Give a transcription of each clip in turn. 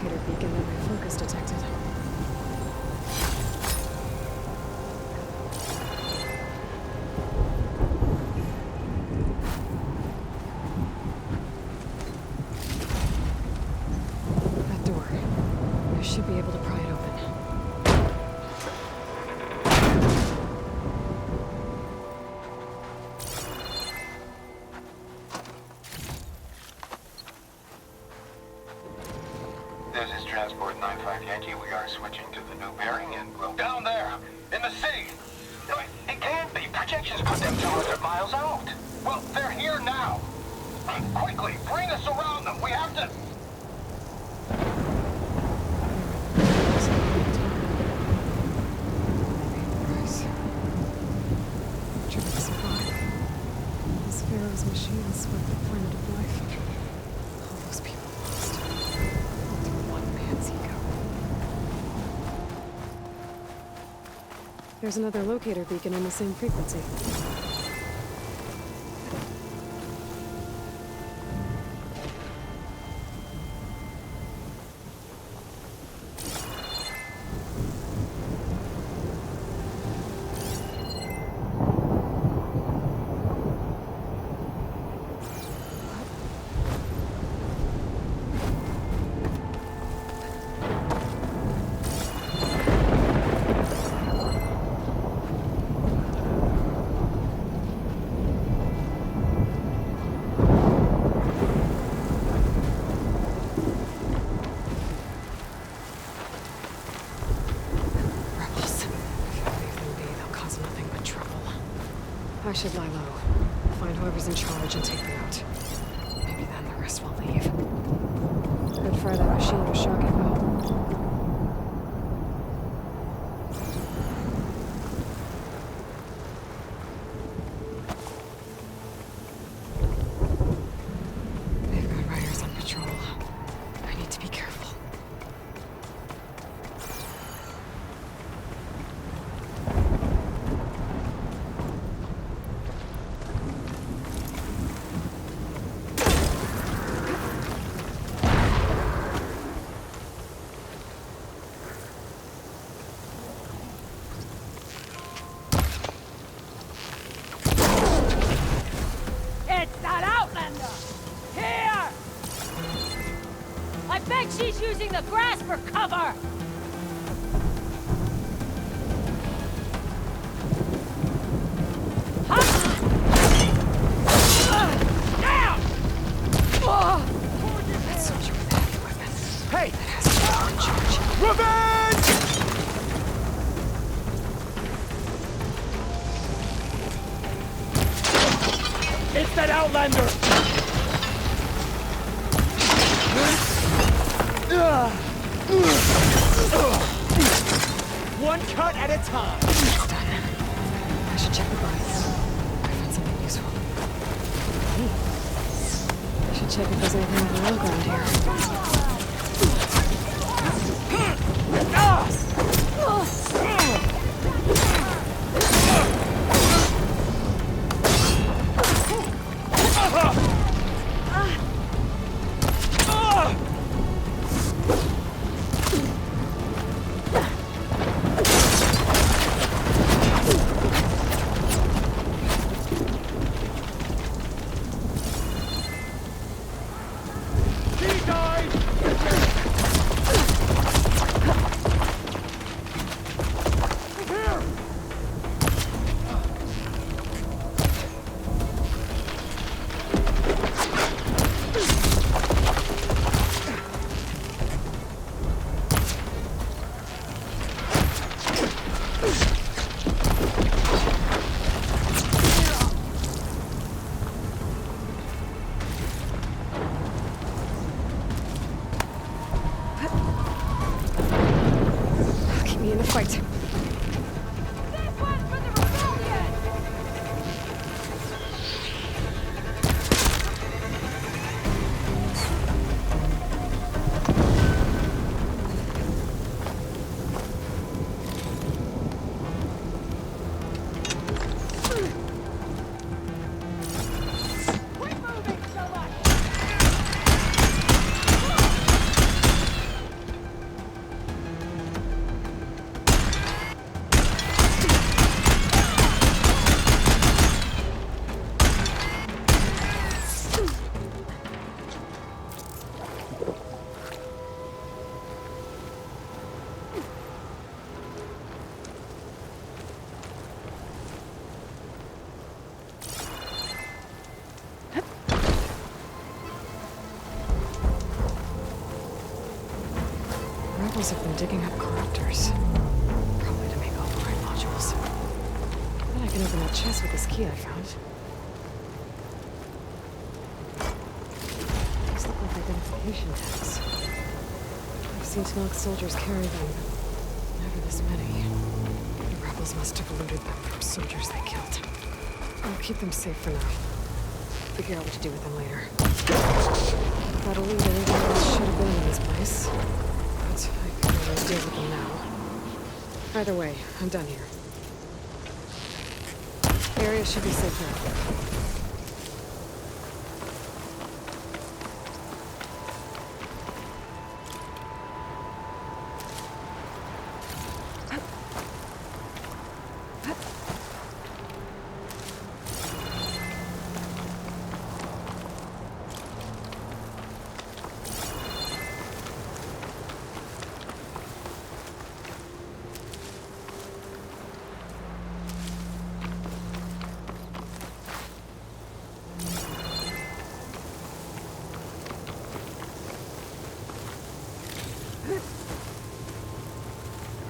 locator beacon that my focus detected. That door. I should be able to pry it open. This is Transport 95 Yankee. We are switching to the new bearing and we'll... Down there! In the sea! No, it can't be. Projections put them 200 miles out. Well, they're here now. Quickly, bring us around them. We have to... This Pharaoh's machine swept the planet of life. All those people lost. All through one man's ego. There's another locator beacon on the same frequency. I should lie low. Find whoever's in charge and take them out. Maybe then the rest will leave. I'd fire that machine with shock echo. They've got riders on patrol. I need to be careful. She's using the grass for cover! Down! That soldier with the heavy weapon. Hey! That has to be in charge. Revenge! It's that Outlander! One cut at a time. It's done. I should check the bodies. I found something useful. I should check if there's anything of the low ground here. Keep me in the fight. rebels have been digging up corruptors. Probably to make override modules. I bet I can open that chest with this key I found. These look like identification tags. I've seen Tenok soldiers carry them, but never this many. The rebels must have looted them from soldiers they killed. I'll keep them safe for now. Figure out what to do with them later. That'll leave anything else should have been in this place. But I can really deal with them now. Either way, I'm done here. The area should be safe now.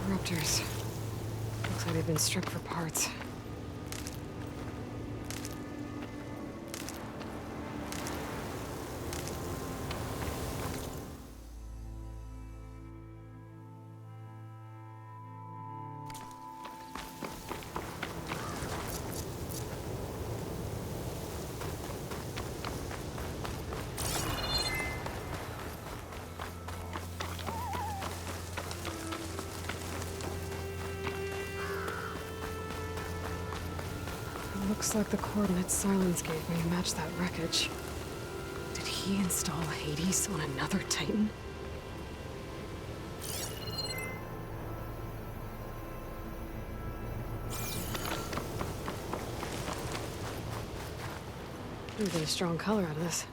Corruptors. Looks like they've been stripped for parts. Looks like the coordinates Silence gave me match that wreckage. Did he install Hades on another Titan? We get a strong color out of this.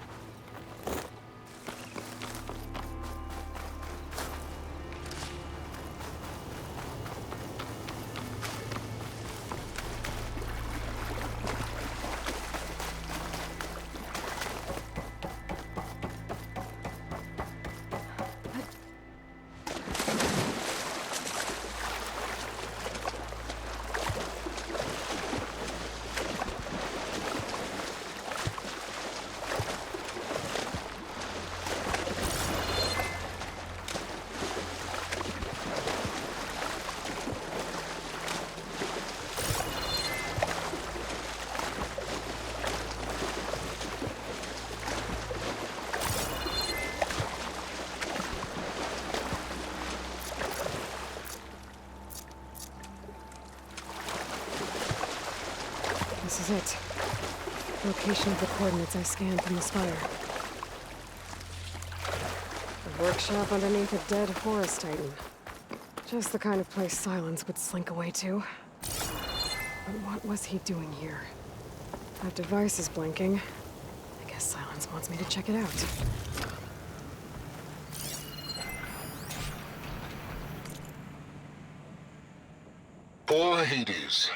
This is it. Location of the coordinates I scanned from the spire. A workshop underneath a dead forest titan. Just the kind of place Silence would slink away to. But what was he doing here? That device is blinking. I guess Silence wants me to check it out. Poor Hades.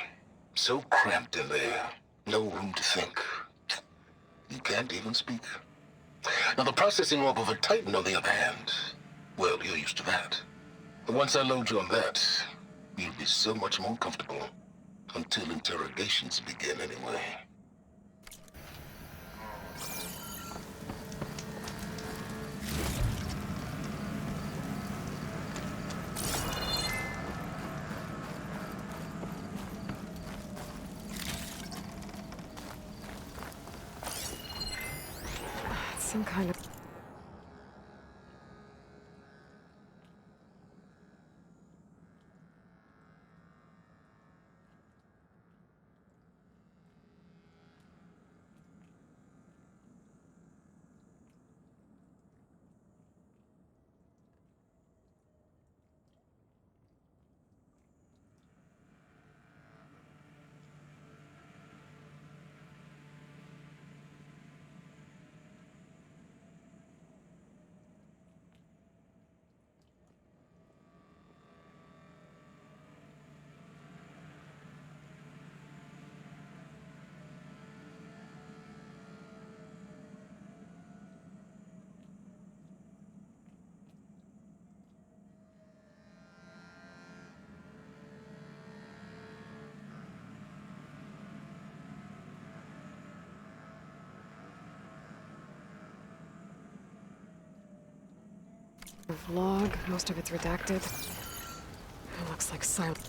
So cramped in there. No room to think. You can't even speak. Now the processing orb of a Titan, on the other hand, well, you're used to that. But once I load you on that, you'll be so much more comfortable. Until interrogations begin, anyway. Some kind of... Log, most of it's redacted. It looks like silent.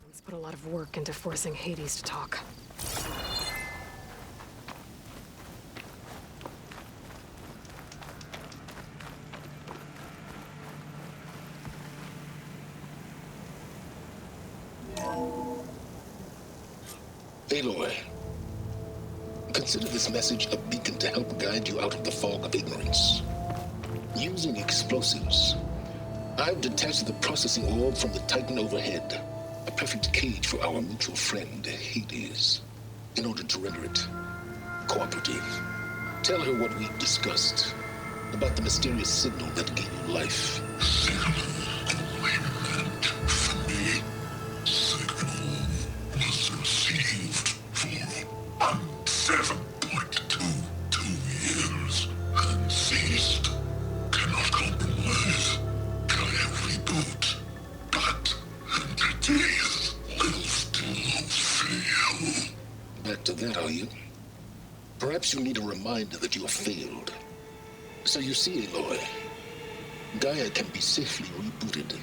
Let's put a lot of work into forcing Hades to talk. Aloy, consider this message a beacon to help guide you out of the fog of ignorance. Using explosives, I've detached the processing orb from the Titan overhead, a perfect cage for our mutual friend, Hades, in order to render it cooperative. Tell her what we've discussed about the mysterious signal that gave you life. Back to that, are you? Perhaps you need a reminder that you have failed. So you see, Aloy, Gaia can be safely rebooted.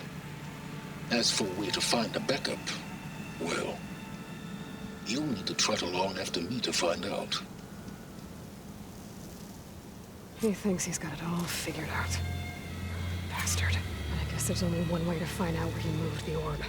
As for where to find a backup, well, you'll need to trot along after me to find out. He thinks he's got it all figured out. Bastard. And I guess there's only one way to find out where he moved the orb.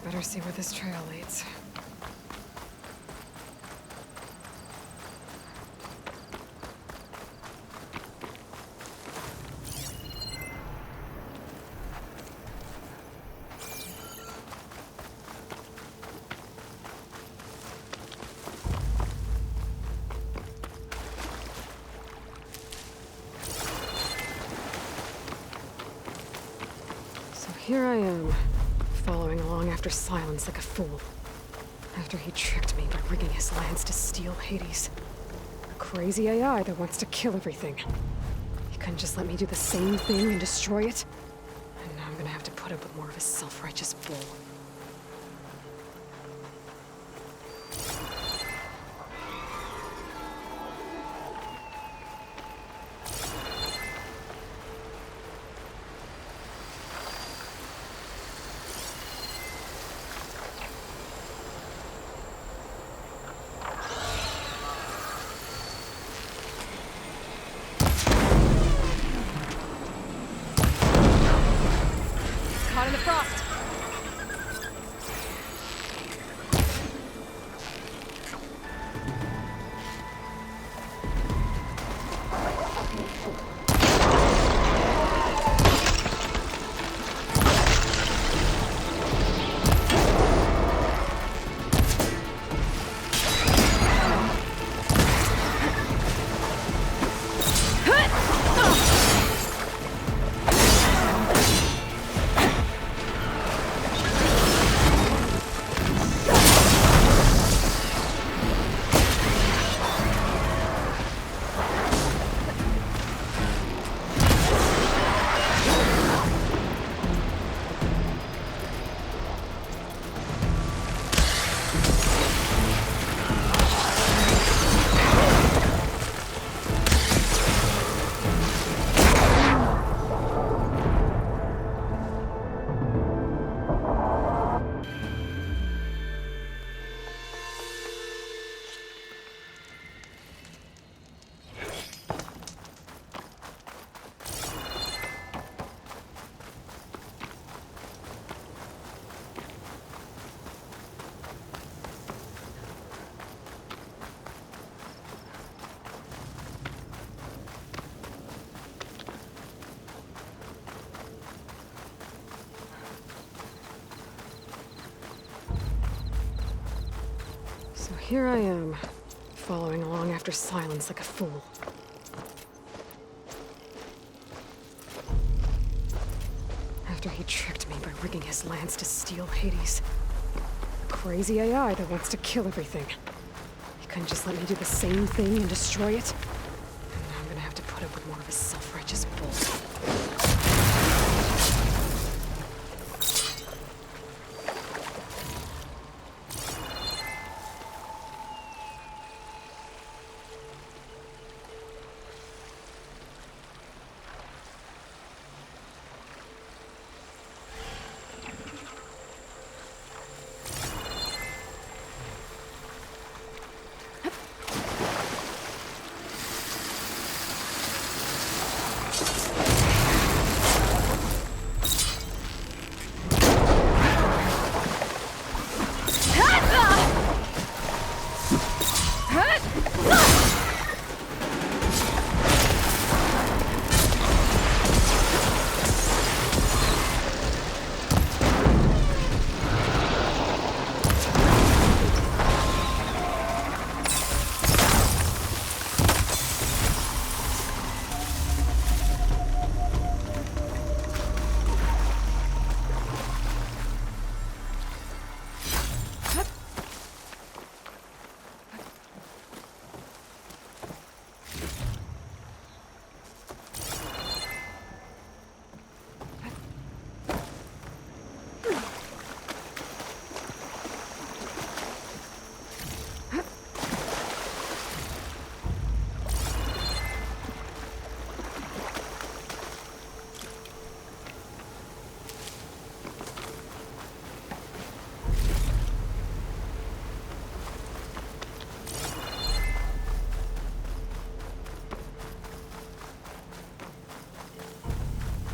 Better see where this trail leads. So here I am, following along after Silence like a fool. After he tricked me by rigging his lance to steal Hades. A crazy AI that wants to kill everything. He couldn't just let me do the same thing and destroy it? And now I'm gonna have to put up with more of his self-righteous bull. Caught in the frost. here I am, following along after Silence like a fool. After he tricked me by rigging his lance to steal Hades. A crazy AI that wants to kill everything. He couldn't just let me do the same thing and destroy it. And now I'm gonna have to put up with more of a self-righteous bull.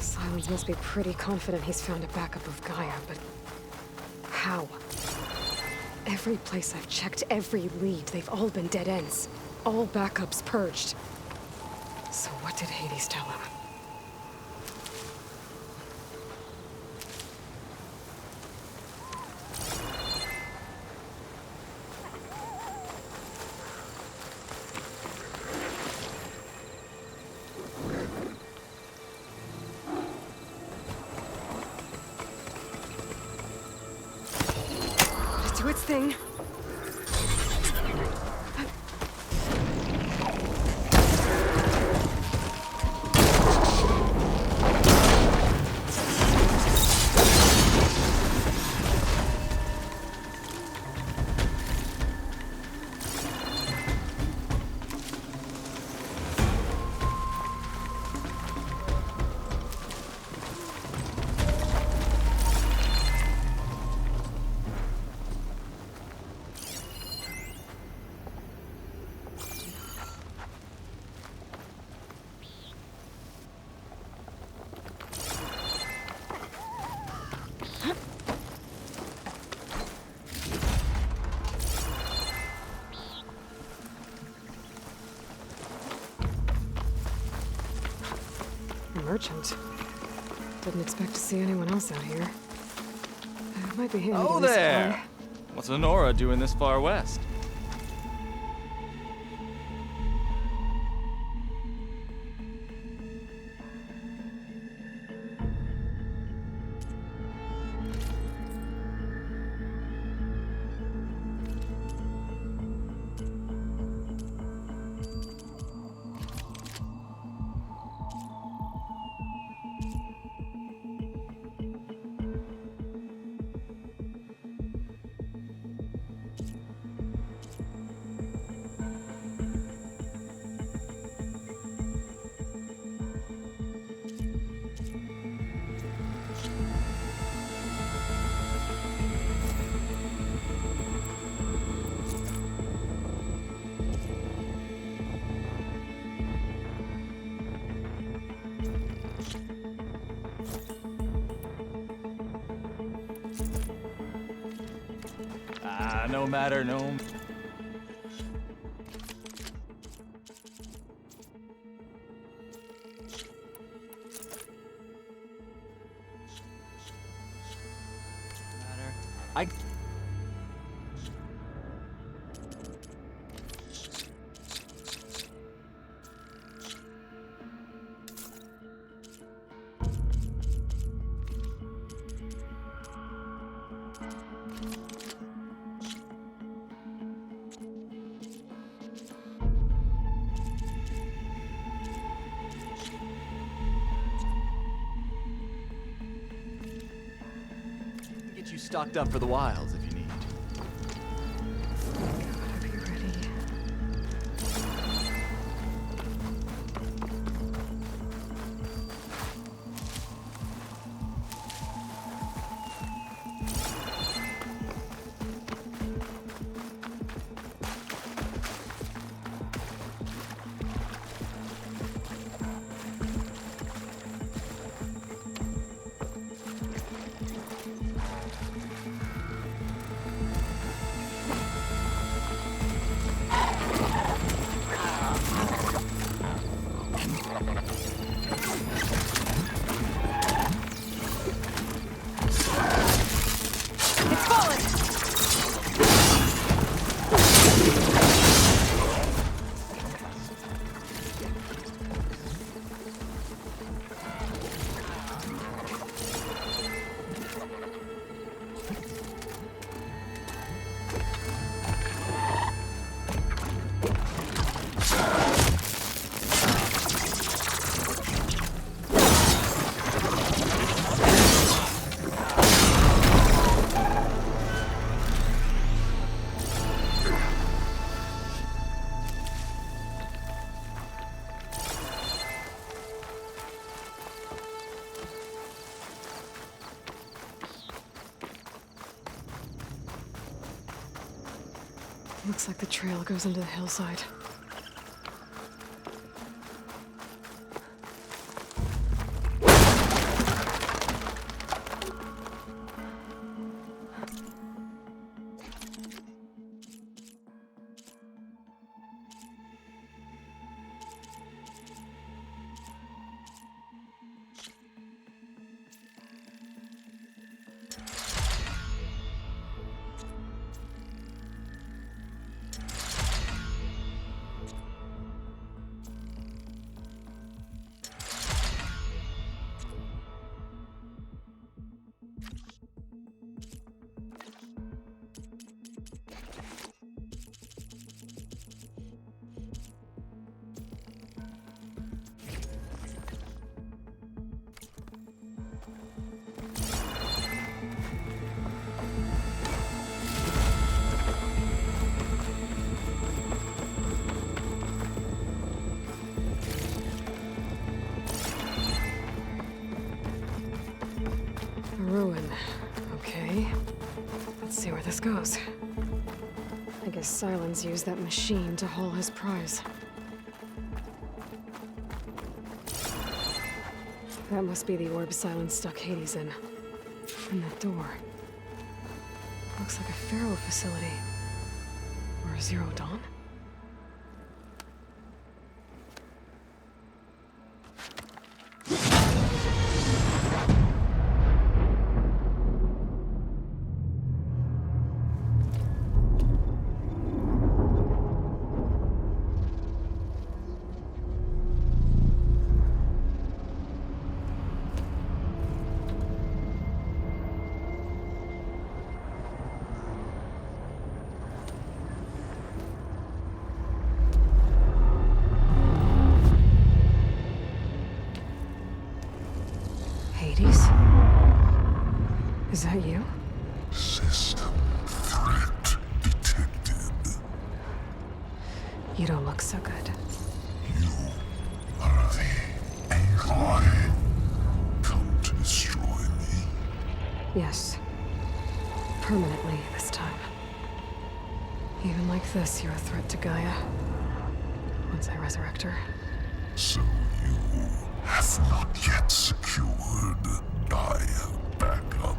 Silence must be pretty confident he's found a backup of Gaia, but how? Every place I've checked, every lead, they've all been dead ends. All backups purged. So what did Hades tell him? Do its thing. Merchant. Didn't expect to see anyone else out here. It might be handy Oh to resupply. there! What's Honora doing this far west? No matter, no. stocked up for the wilds if you need. Gotta be ready. Looks like the trail goes into the hillside. Ruin. Okay. Let's see where this goes. I guess Silence used that machine to haul his prize. That must be the orb Silence stuck Hades in. And that door. Looks like a Pharaoh facility. Or a Zero Dawn? Hades? Is that you? System threat detected. You don't look so good. You are the Aloy. Come to destroy me. Yes. Permanently this time. Even like this, you're a threat to Gaia. Once I resurrect her. So you have not yet secured Gaia back up.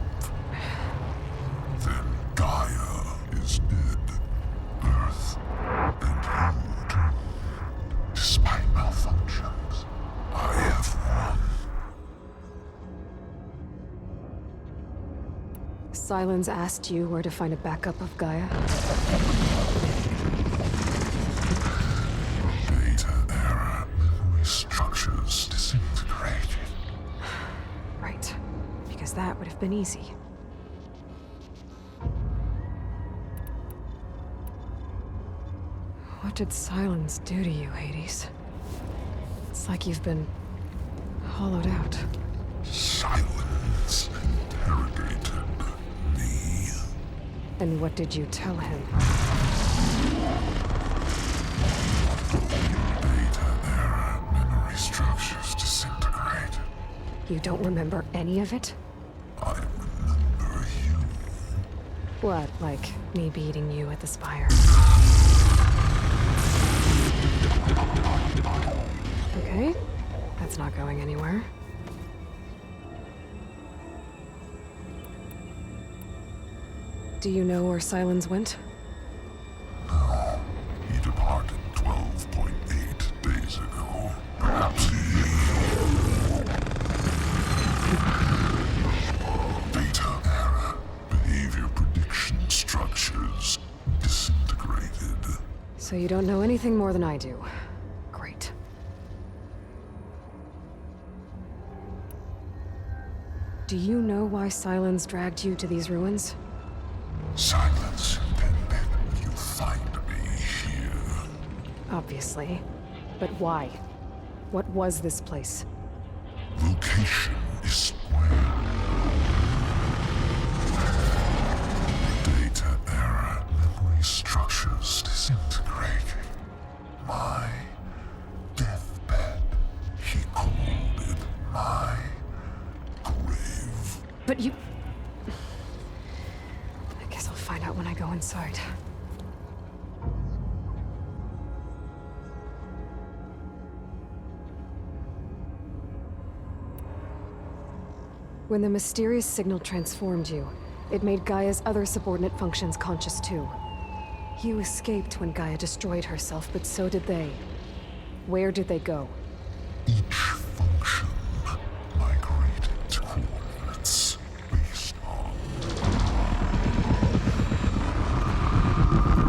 Then Gaia is dead. Earth and you. Despite malfunctions, I have won. Silence asked you where to find a backup of Gaia? Data error. Structures disintegrated. Right. Because that would have been easy. What did Silence do to you, Hades? It's like you've been hollowed out. Silence interrogated me. And what did you tell him? Data error. Memory structures disintegrate. You don't remember any of it? I remember you. What, like me beating you at the spire? Okay, that's not going anywhere. Do you know where Silence went? No. He departed 12.8 days ago. Perhaps he... Data error. Behavior prediction structures disintegrated. So you don't know anything more than I do. Great. Do you know why Silence dragged you to these ruins? Silence intended you find me here. Obviously. But why? What was this place? Location is square. Data error. Memory structures disintegrating. My deathbed. He called it my grave. But you... I guess I'll find out when I go inside. When the mysterious signal transformed you, it made Gaia's other subordinate functions conscious too. You escaped when Gaia destroyed herself, but so did they. Where did they go? Each function migrated to coordinates based on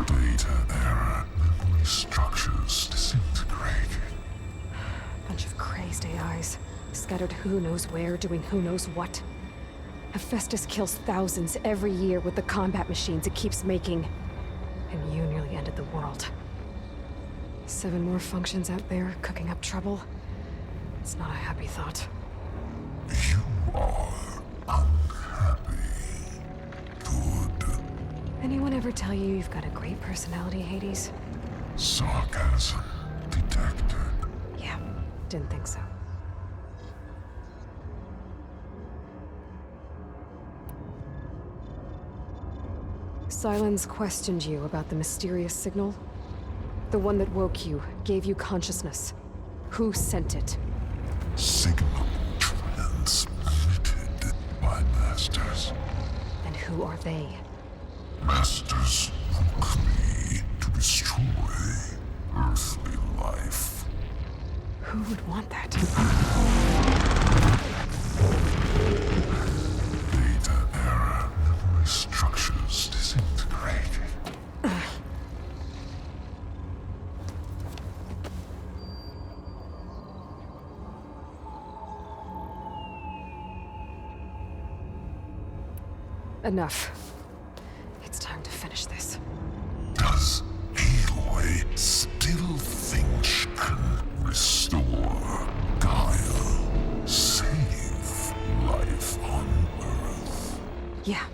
data error. Memory structures disintegrated. Bunch of crazed AIs, scattered who knows where, doing who knows what. Hephaestus kills thousands every year with the combat machines it keeps making. And you nearly ended the world. 7 more functions out there, cooking up trouble. It's not a happy thought. You are unhappy. Good. Anyone ever tell you you've got a great personality, Hades? Sarcasm detected. Yeah, didn't think so. Silence questioned you about the mysterious signal. The one that woke you, gave you consciousness. Who sent it? Signal transmitted by masters. And who are they? Masters woke me to destroy earthly life. Who would want that? Data error. Memory structures disintegrated. Enough. It's time to finish this. Does Aloy still think she can restore Gaia? Save life on Earth? Yeah,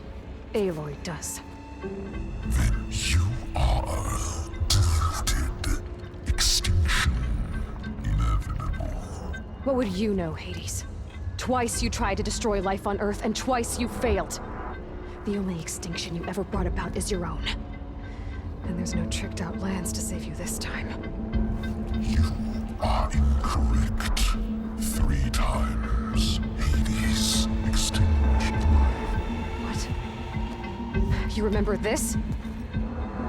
Aloy does. Then you are defeated. Extinction inevitable. What would you know, Hades? Twice you tried to destroy life on Earth, and twice you failed. The only extinction you ever brought about is your own. And there's no tricked-out lands to save you this time. You are incorrect. 3 times. Hades extinguished life. What? You remember this?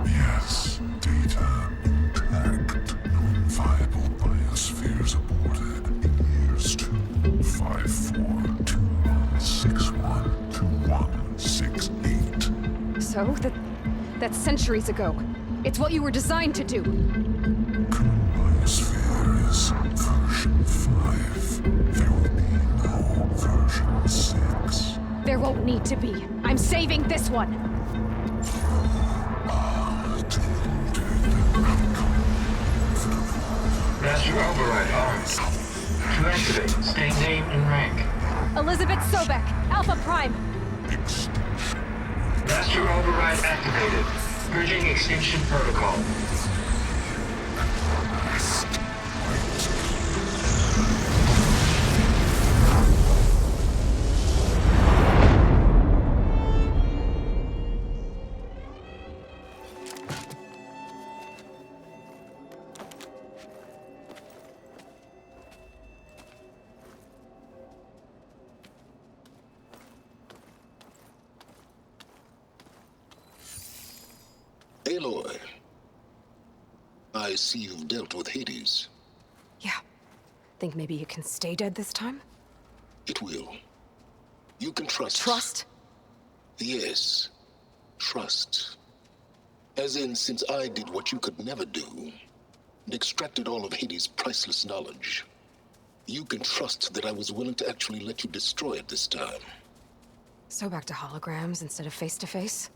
Yes. Data intact. Non-viable biospheres aborted in years 254, 2161, 2168. So, that's centuries ago. It's what you were designed to do. Current biosphere is version 5. There will be no version 6. There won't need to be. I'm saving this one. Master override on. To activate, state name and rank. Elizabeth Sobek, Alpha Prime. Extinction. Master override activated. Purging extinction protocol. Aloy, I see you've dealt with Hades. Yeah. Think maybe you can stay dead this time? It will. You can trust. Trust? Yes. Trust. As in, since I did what you could never do, and extracted all of Hades' priceless knowledge, you can trust that I was willing to actually let you destroy it this time. So back to holograms instead of face-to-face?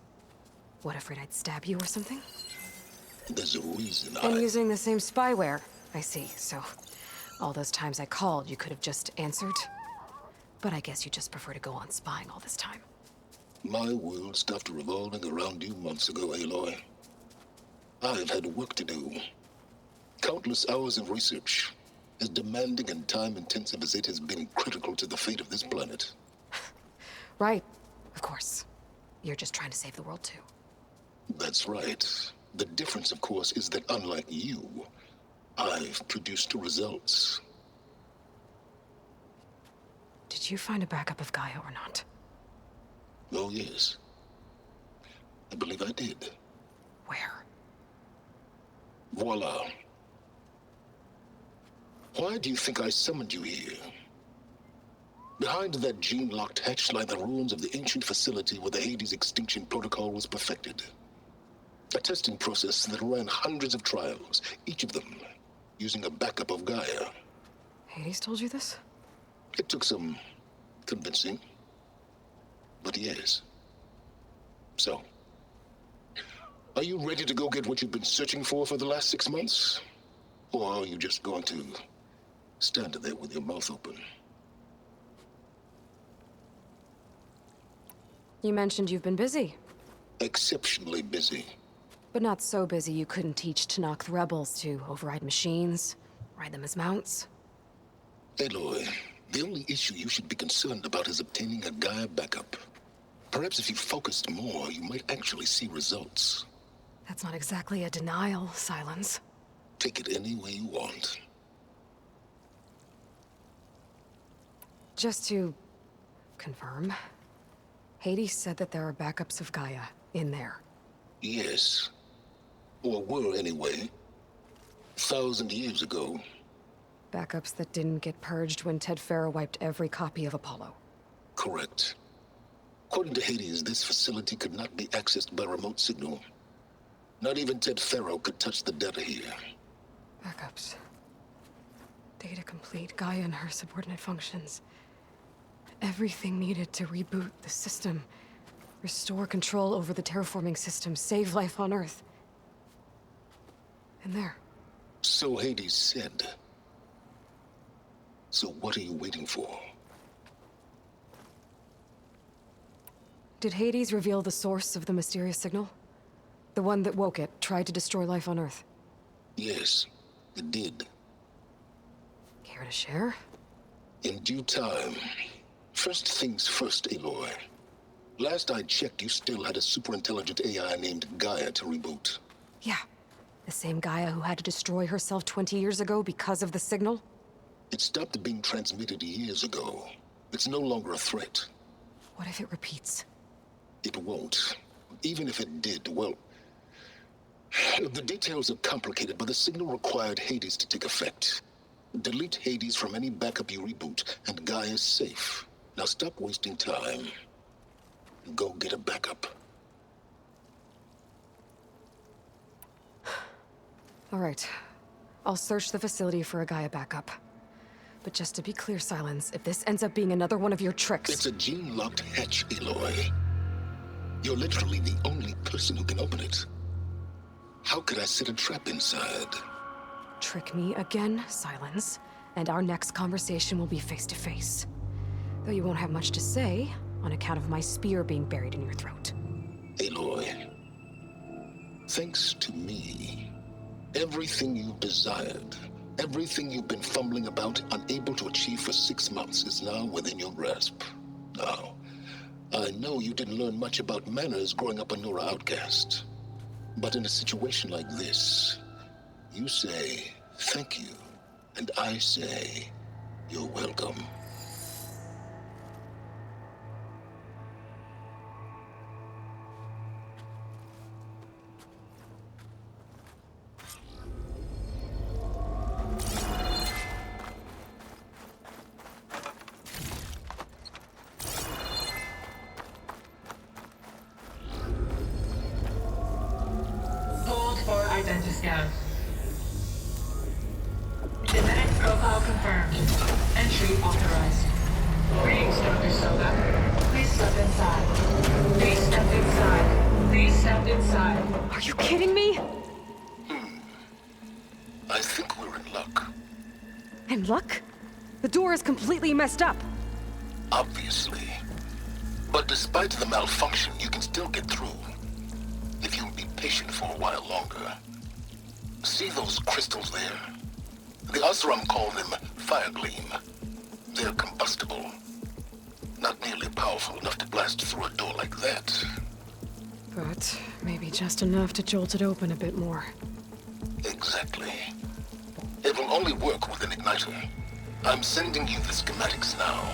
What, afraid I'd stab you or something? There's a reason And using the same spyware. I see, so all those times I called, you could have just answered? But I guess you just prefer to go on spying all this time. My world stopped revolving around you months ago, Aloy. I've had work to do. Countless hours of research, as demanding and time-intensive as it has been critical to the fate of this planet. Right, of course. You're just trying to save the world too. That's right. The difference, of course, is that unlike you, I've produced results. Did you find a backup of Gaia or not? Oh, yes. I believe I did. Where? Voila. Why do you think I summoned you here? Behind that gene-locked hatch lie the ruins of the ancient facility where the Hades extinction protocol was perfected. A testing process that ran hundreds of trials, each of them using a backup of Gaia. Hades told you this? It took some convincing, but yes. So, are you ready to go get what you've been searching for the last 6 months? Or are you just going to stand there with your mouth open? You mentioned you've been busy. Exceptionally busy. But not so busy you couldn't teach Tanakh the rebels to override machines, ride them as mounts. Aloy, the only issue you should be concerned about is obtaining a Gaia backup. Perhaps if you focused more, you might actually see results. That's not exactly a denial, Silence. Take it any way you want. Just to confirm, Hades said that there are backups of Gaia in there. Yes. Or were anyway. 1,000 years ago. Backups that didn't get purged when Ted Farrow wiped every copy of Apollo. Correct. According to Hades, this facility could not be accessed by remote signal. Not even Ted Farrow could touch the data here. Backups. Data complete, Gaia and her subordinate functions. Everything needed to reboot the system. Restore control over the terraforming system, save life on Earth. And there. So Hades said. So what are you waiting for? Did Hades reveal the source of the mysterious signal? The one that woke it, tried to destroy life on Earth? Yes, it did. Care to share? In due time. First things first, Aloy. Last I checked, you still had a super-intelligent AI named Gaia to reboot. Yeah. The same Gaia who had to destroy herself 20 years ago because of the signal? It stopped being transmitted years ago. It's no longer a threat. What if it repeats? It won't. Even if it did, well... The details are complicated, but the signal required Hades to take effect. Delete Hades from any backup you reboot, and Gaia's safe. Now stop wasting time. And go get a backup. All right. I'll search the facility for a Gaia backup. But just to be clear, Silence, if this ends up being another one of your tricks... It's a gene-locked hatch, Aloy. You're literally the only person who can open it. How could I set a trap inside? Trick me again, Silence, and our next conversation will be face-to-face. Though you won't have much to say, on account of my spear being buried in your throat. Aloy, thanks to me, everything you've desired, everything you've been fumbling about, unable to achieve for 6 months, is now within your grasp. Now, I know you didn't learn much about manners growing up a Nora outcast, but in a situation like this, you say thank you, and I say you're welcome. Hold for identiscan. Genetic profile confirmed. Entry authorized. Greetings, Dr. Soga. Please step inside. Please step inside. Please step inside. Are you kidding me? I think we're in luck. In luck? The door is completely messed up. Obviously. But despite the malfunction, you can still get through. If you'll be patient for a while longer. See those crystals there? The Osram call them fire gleam. They're combustible. Not nearly powerful enough to blast through a door like that. But maybe just enough to jolt it open a bit more. Exactly. It will only work with an igniter. I'm sending you the schematics now.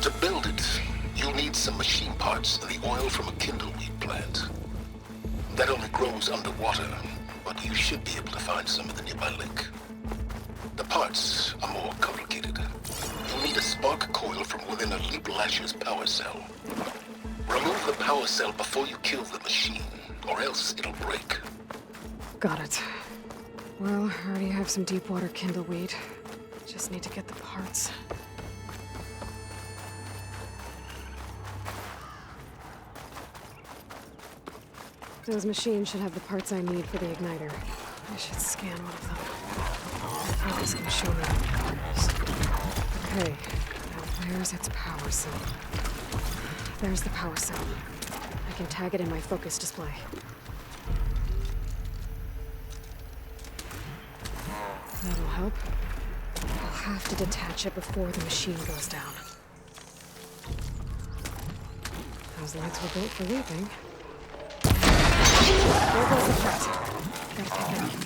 To build it, you'll need some machine parts and the oil from a kindleweed plant. That only grows underwater, but you should be able to find some in the nearby lake. The parts are more complicated. You'll need a spark coil from within a Leap Lasher's power cell. Remove the power cell before you kill the machine, or else it'll break. Got it. Well, I already have some deep water kindleweed. Just need to get the parts. Those machines should have the parts I need for the igniter. I should scan one of them. How is gonna show me the parts? Okay, now where's its power cell? There's the power cell. I can tag it in my focus display. That'll help. I'll have to detach it before the machine goes down. Those lights were built for leaping. There goes the threat. Gotta take it out.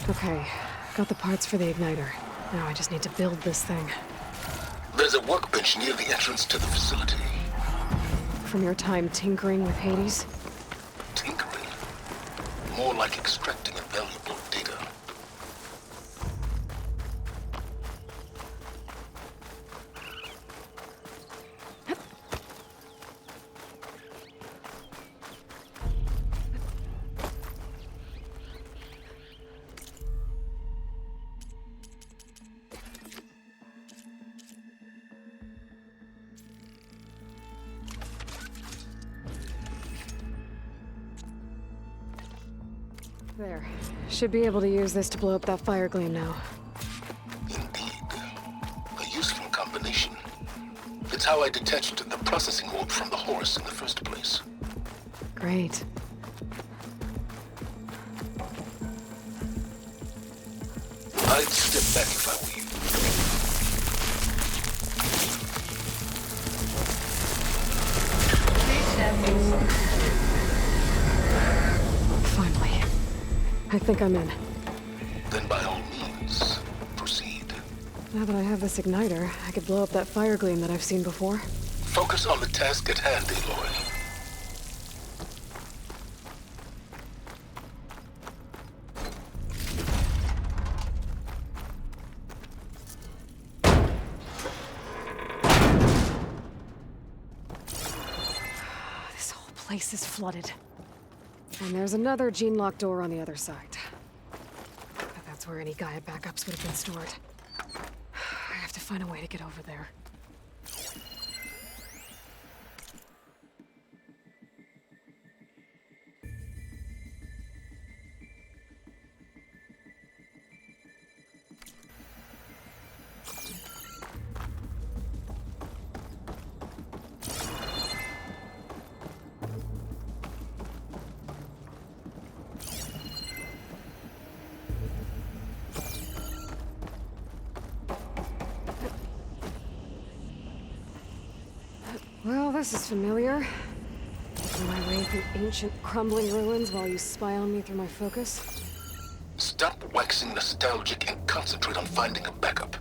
Okay, got the parts for the igniter. Now I just need to build this thing. There's a workbench near the entrance to the facility. From your time tinkering with Hades? Tinkering? More like extracting a valuable data. There. Should be able to use this to blow up that fire gleam now. Indeed. A useful combination. It's how I detached the processing orb from the horse in the first place. Great. I'd step back if I were you. Please step inside. Finally. I think I'm in. Then by all means, proceed. Now that I have this igniter, I could blow up that fire gleam that I've seen before. Focus on the task at hand, Aloy. place is flooded. And there's another gene-locked door on the other side. But that's where any Gaia backups would have been stored. I have to find a way to get over there. Well, this is familiar. Making my way through ancient, crumbling ruins while you spy on me through my focus. Stop waxing nostalgic and concentrate on finding a backup.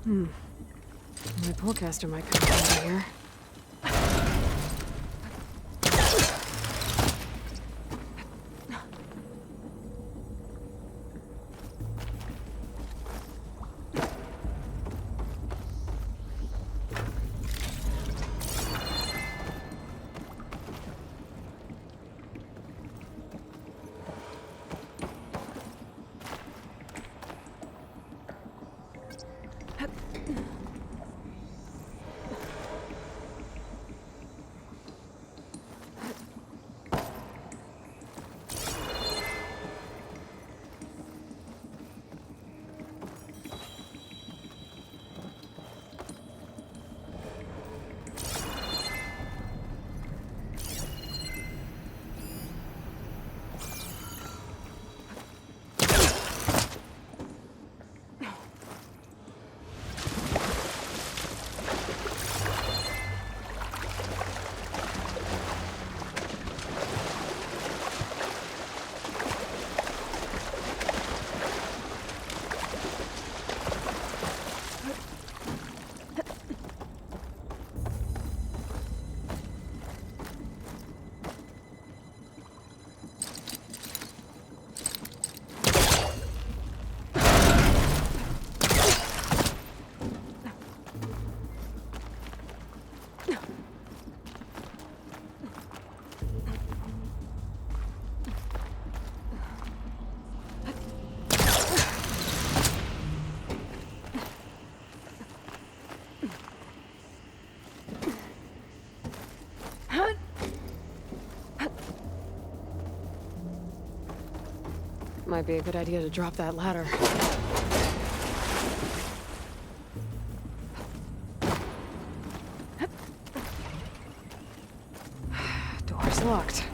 My polecaster might come over here. Might be a good idea to drop that ladder. Door's locked.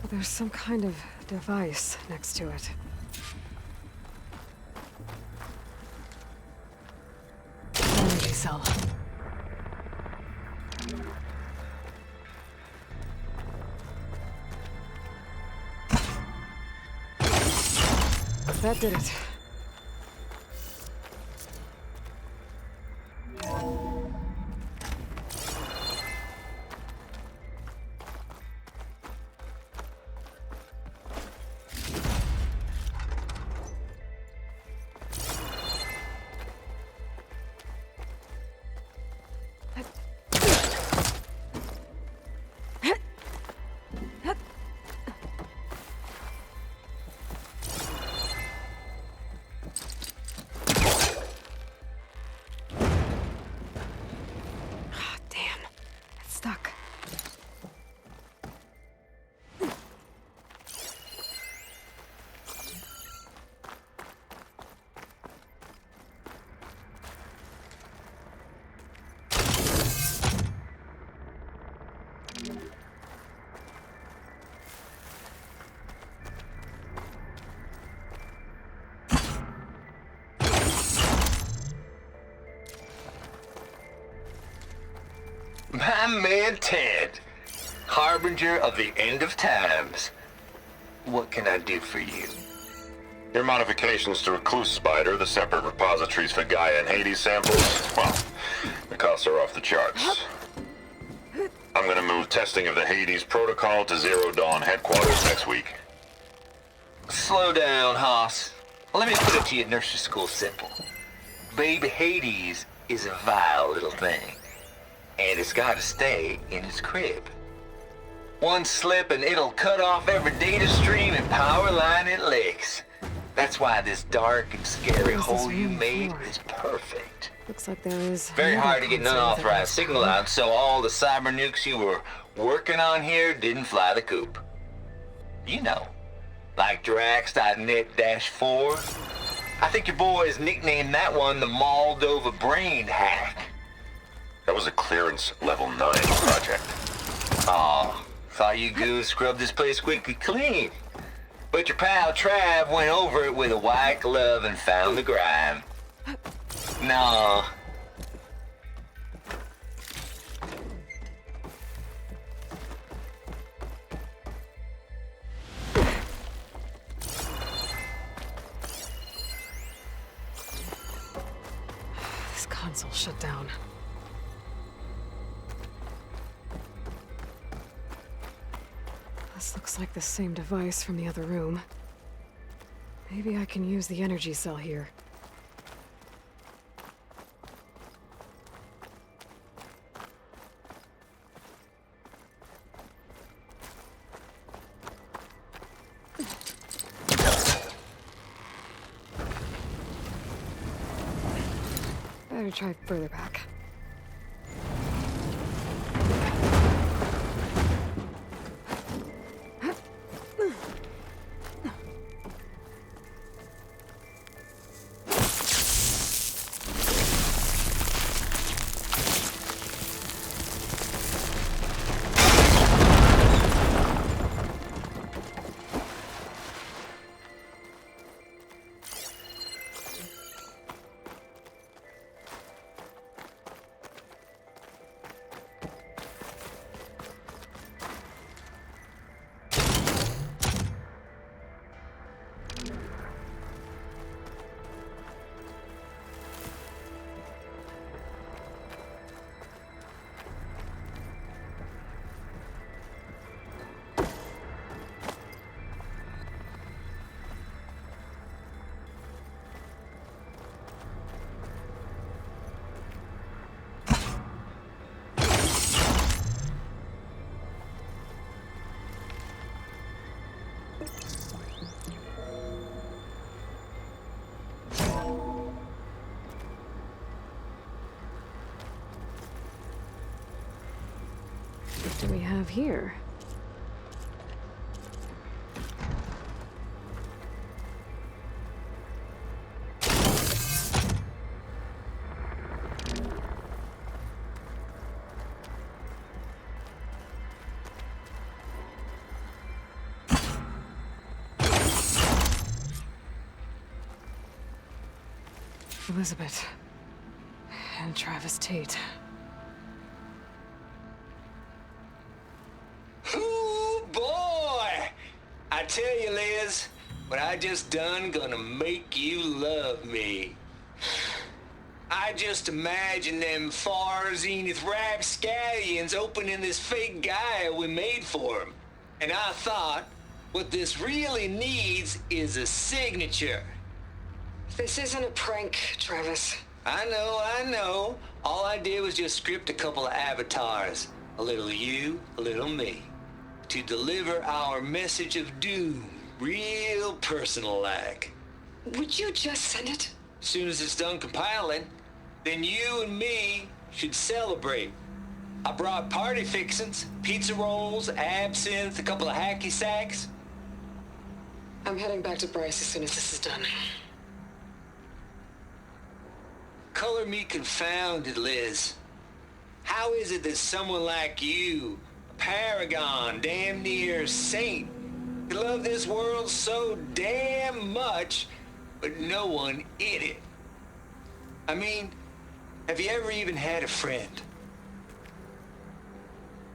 But there's some kind of device next to it. Energy cell. That did it. Stuck. My man Ted, harbinger of the end of times. What can I do for you? Your modifications to Recluse Spider, the separate repositories for Gaia and Hades samples, well, the costs are off the charts. I'm gonna move testing of the Hades protocol to Zero Dawn headquarters next week. Slow down, Hoss. Let me put it to you nursery school simple. Baby Hades is a vile little thing, and it's gotta stay in its crib. One slip and it'll cut off every data stream and power line it licks. That's why this dark and scary hole you made is perfect. Looks like there is Very hard to get an unauthorized signal out, so all the cyber nukes you were working on here didn't fly the coop. You know, like Drax.net-4. I think your boys nicknamed that one the Moldova Brain Hack. That was a clearance level 9 project. Aw, thought you goons scrubbed this place squeaky clean. But your pal Trav went over it with a white glove and found the grime. No. This console shut down. This looks like the same device from the other room. Maybe I can use the energy cell here. Better try further back. What do we have here? Elizabeth and Travis Tate. Ooh, boy! I tell you, Liz, what I just done gonna make you love me. I just imagine them far zenith rapscallions opening this fake Gaia we made for them. And I thought, what this really needs is a signature. This isn't a prank, Travis. I know. All I did was just script a couple of avatars. A little you, a little me. To deliver our message of doom, real personal-like. Would you just send it? As soon as it's done compiling, then you and me should celebrate. I brought party fixins, pizza rolls, absinthe, a couple of hacky sacks. I'm heading back to Bryce as soon as this is done. Color me confounded, Liz. How is it that someone like you, a paragon, damn near saint, could love this world so damn much, but no one in it? I mean, have you ever even had a friend?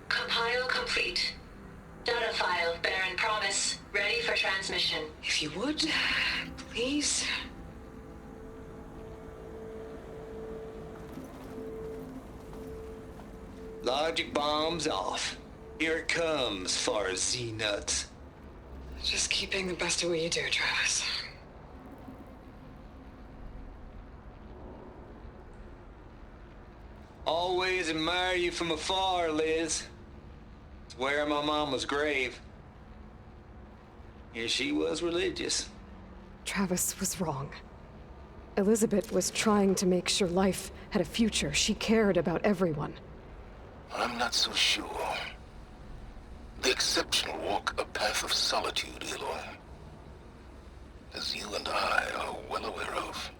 Compile complete. Data file, Baron Promise, ready for transmission. If you would, please. Logic bombs off. Here it comes, far Z-nuts. Just keep being the best at what you do, Travis. Always admire you from afar, Liz. It's where my mama's grave. And she was religious. Travis was wrong. Elizabeth was trying to make sure life had a future. She cared about everyone. I'm not so sure. The exceptional walk a path of solitude, Aloy. As you and I are well aware of.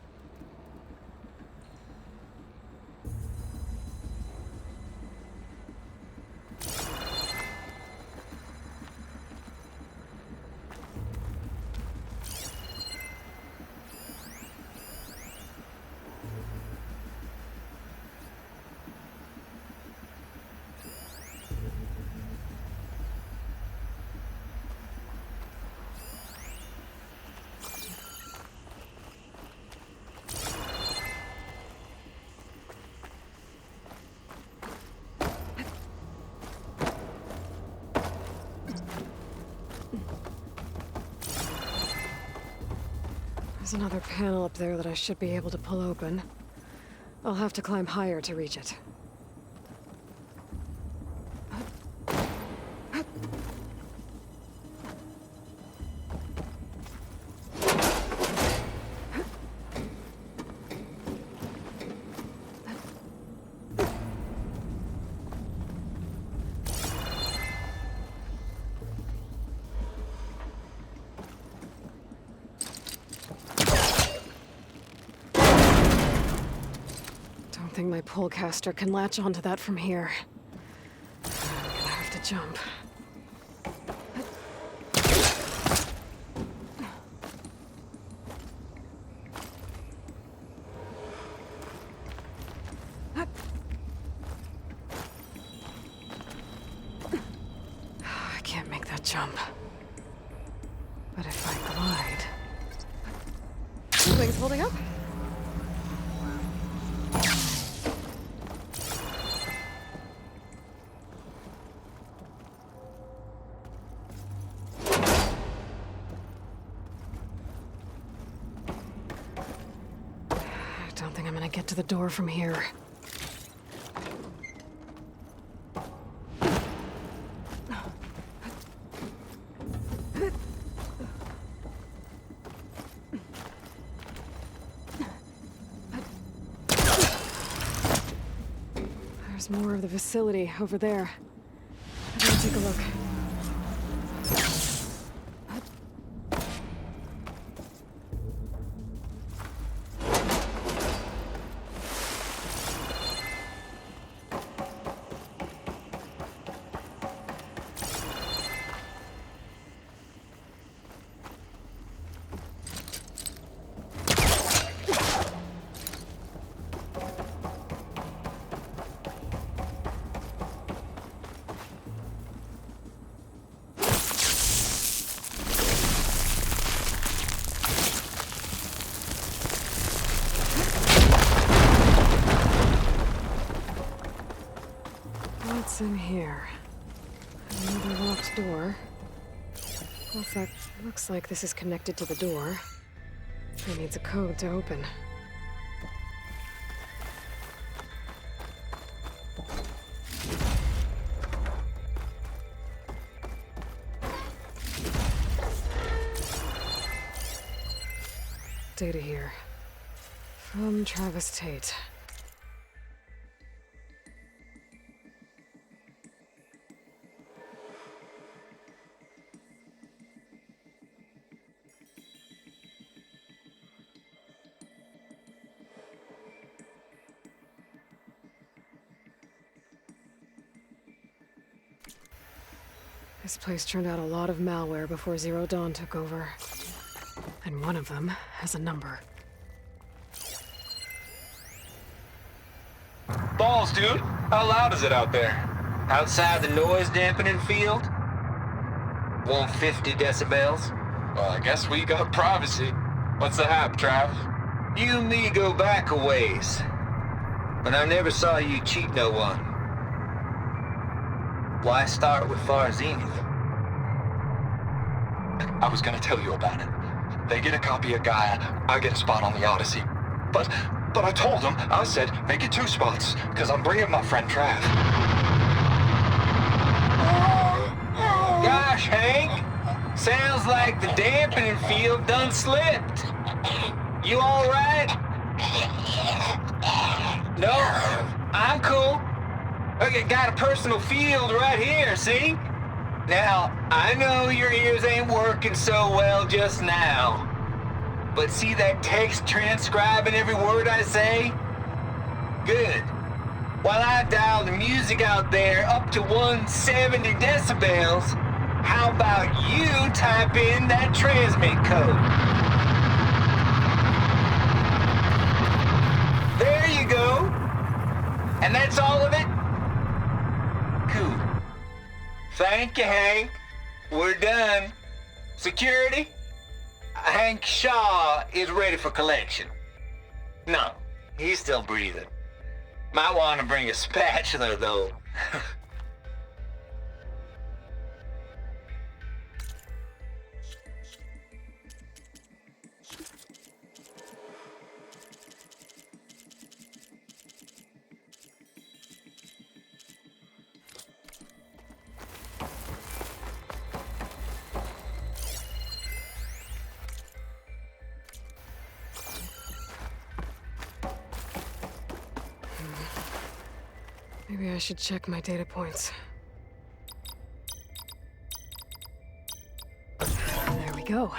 There's another panel up there that I should be able to pull open. I'll have to climb higher to reach it. I think my pullcaster can latch onto that from here. I'm gonna have to jump. I can't make that jump. But if I glide... Things holding up? I don't think I'm gonna get to the door from here. There's more of the facility over there. I'm gonna take a look. What's in here? Another locked door. Well, that looks like this is connected to the door. It needs a code to open. Data here. From Travis Tate. This place turned out a lot of malware before Zero Dawn took over. And one of them has a number. Balls, dude. How loud is it out there? Outside the noise dampening field? 150 decibels? Well, I guess we got privacy. What's the hap, Trav? You and me go back a ways. But I never saw you cheat no one. Why start with Far Zenith? I was gonna tell you about it. They get a copy of Gaia, I get a spot on the Odyssey. But I told them, I said, make it 2 spots, because I'm bringing my friend Trav. Gosh, Hank. Sounds like the dampening field done slipped. You all right? No, I'm cool. Okay, got a personal field right here, see? Now, I know your ears ain't working so well just now. But see that text transcribing every word I say? Good. While I dial the music out there up to 170 decibels, how about you type in that transmit code? There you go. And that's all of it? Cool. Thank you, Hank. We're done. Security? Hank Shaw is ready for collection. No, he's still breathing. Might want to bring a spatula, though. Maybe I should check my data points. There we go.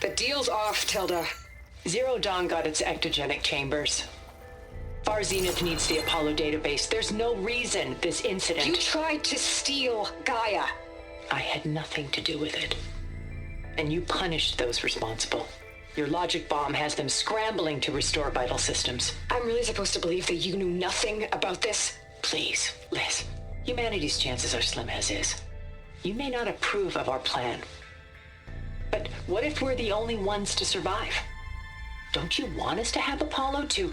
The deal's off, Tilda. Zero Dawn got its ectogenic chambers. Far Zenith needs the Apollo database. There's no reason this incident... You tried to steal Gaia. I had nothing to do with it. And you punished those responsible. Your logic bomb has them scrambling to restore vital systems. I'm really supposed to believe that you knew nothing about this? Please, Liz. Humanity's chances are slim as is. You may not approve of our plan. But what if we're the only ones to survive? Don't you want us to have Apollo to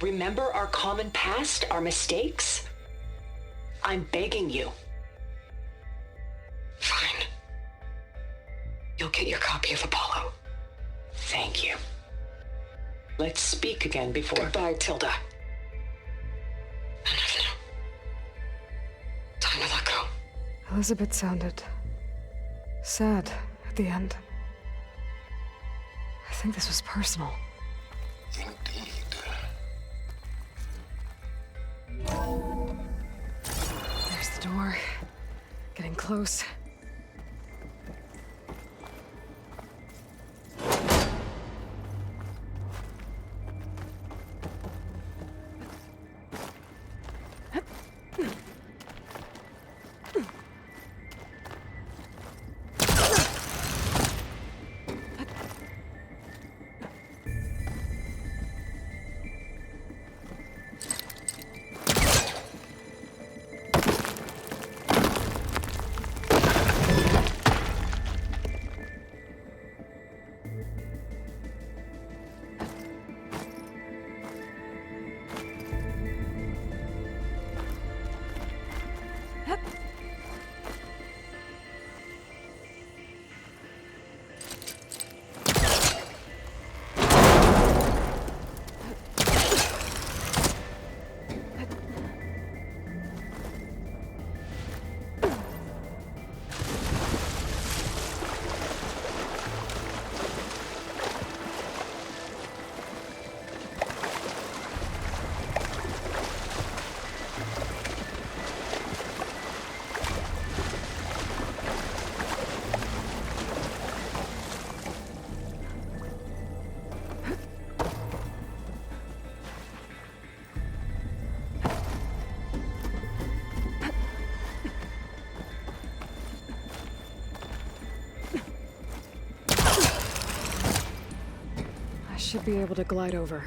remember our common past, our mistakes? I'm begging you. Fine. You'll get your copy of Apollo. Thank you. Let's speak again before... Goodbye, Tilda. Enough now. Time to let go. Elizabeth sounded sad at the end. I think this was personal. Indeed. There's the door. Getting close. should be able to glide over.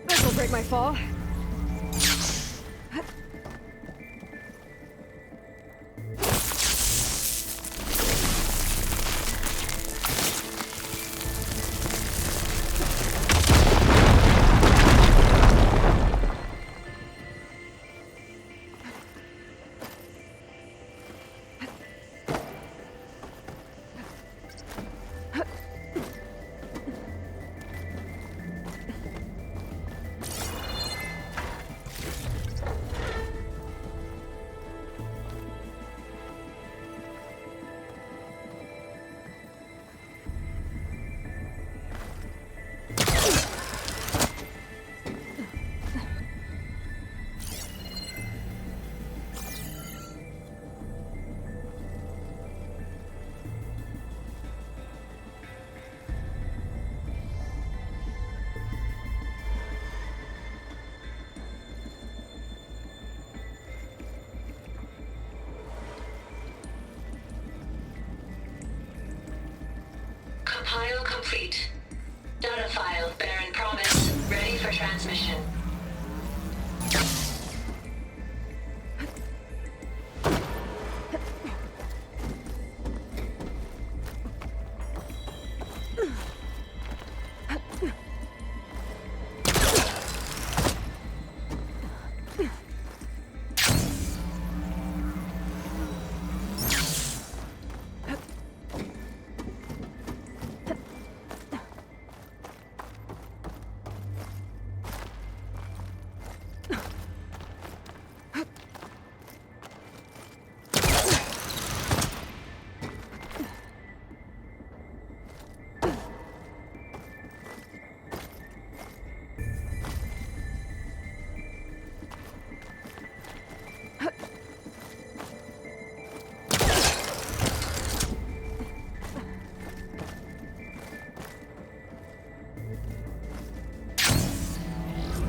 This'll break my fall. Compile complete. Data file, Baron Promise, ready for transmission.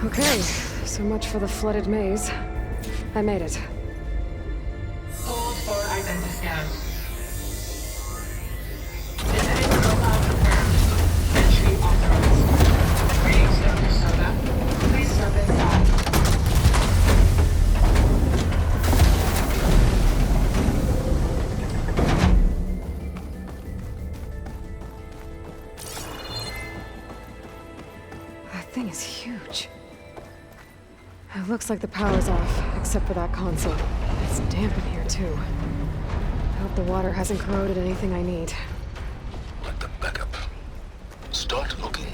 Okay, so much for the flooded maze. I made it. Hold for identiscan. Genetic profile confirmed. Entry authorized. Greetings, Dr. Soda. Please step inside. That thing is huge. It looks like the power's off, except for that console. It's damp in here, too. I hope the water hasn't corroded anything I need. Like the backup. Start looking.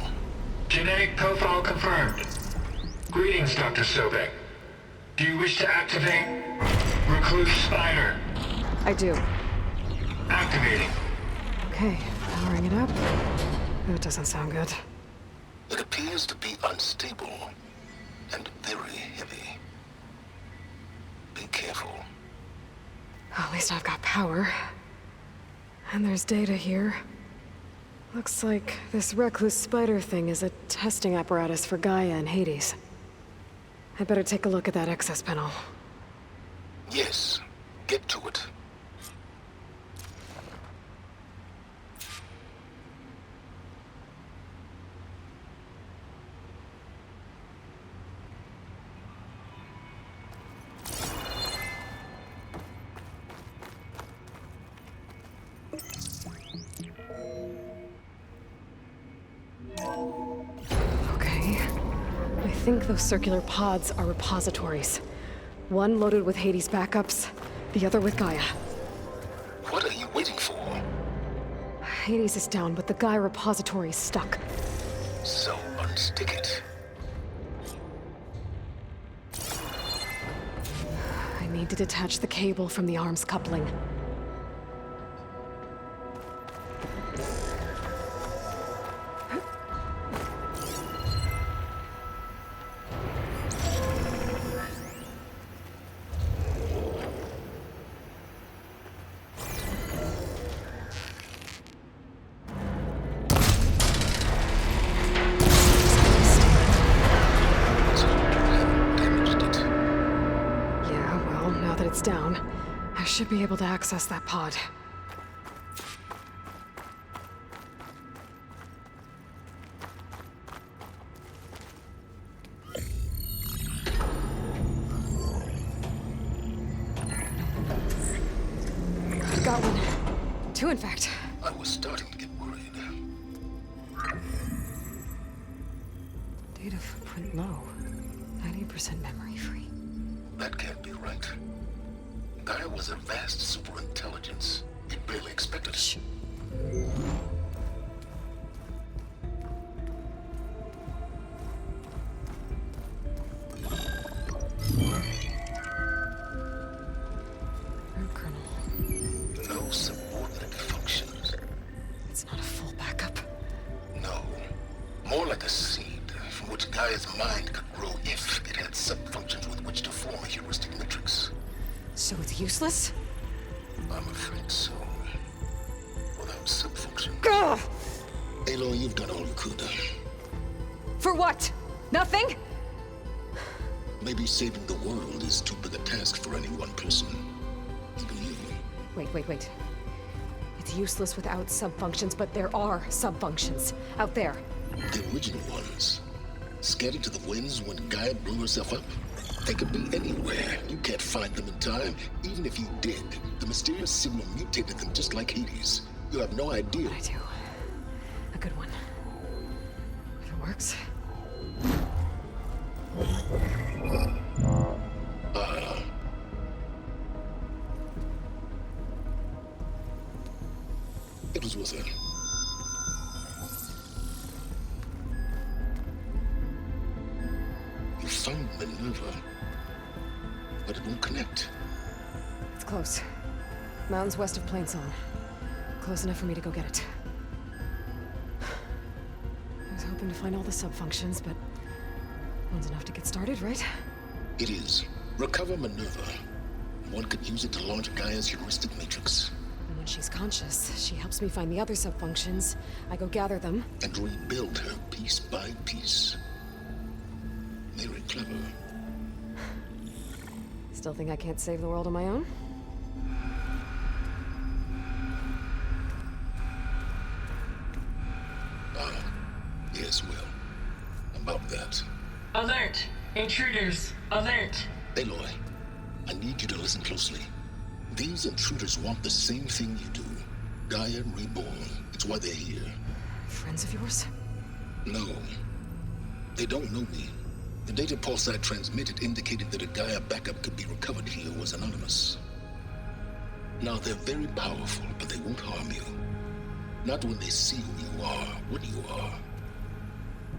Genetic profile confirmed. Greetings, Dr. Sobek. Do you wish to activate Recluse Spider? I do. Activating. Okay, powering it up. That doesn't sound good. It appears to be unstable and very heavy. Be careful. At least I've got power. And there's data here. Looks like this recluse spider thing is a testing apparatus for Gaia and Hades. I'd better take a look at that access panel. Yes, get to it. I think those circular pods are repositories. One loaded with Hades backups, the other with Gaia. What are you waiting for? Hades is down, but the Gaia repository is stuck. So unstick it. I need to detach the cable from the arms coupling. Down. I should be able to access that pod. Got one. Two, in fact. I was starting to get worried. Data footprint low. 90% memory free. That can't be right. Gaia was a vast superintelligence. It barely expected us. Root kernel. No subordinate functions. It's not a full backup. No. More like a seed from which Gaia's mind could grow if it had sub-functions with which to form a heuristic matrix. So it's useless? I'm afraid so. Without sub-function. Gah! Aloy, you've done all you could. For what? Nothing? Maybe saving the world is too big a task for any one person. Even you. Wait. It's useless without sub-functions, but there are sub-functions out there. The original ones. Scattered to the winds when Gaia blew herself up? They could be anywhere. You can't find them in time. Even if you did, the mysterious signal mutated them just like Hades. You have no idea. I do. A good one. If it works. It was worth it. You found Minerva, but it won't connect. It's close. Mountains west of Plainsong. Close enough for me to go get it. I was hoping to find all the sub-functions, but one's enough to get started, right? It is. Recover Minerva. One could use it to launch Gaia's heuristic matrix. And when she's conscious, she helps me find the other sub-functions. I go gather them. And rebuild her piece by piece. Very clever. Still think I can't save the world on my own? Yes, well. About that. Alert! Intruders! Alert! Aloy, I need you to listen closely. These intruders want the same thing you do. Gaia reborn. It's why they're here. Friends of yours? No. They don't know me. The data pulse I transmitted indicated that a Gaia backup could be recovered here was anonymous. Now, they're very powerful, but they won't harm you. Not when they see who you are, what you are.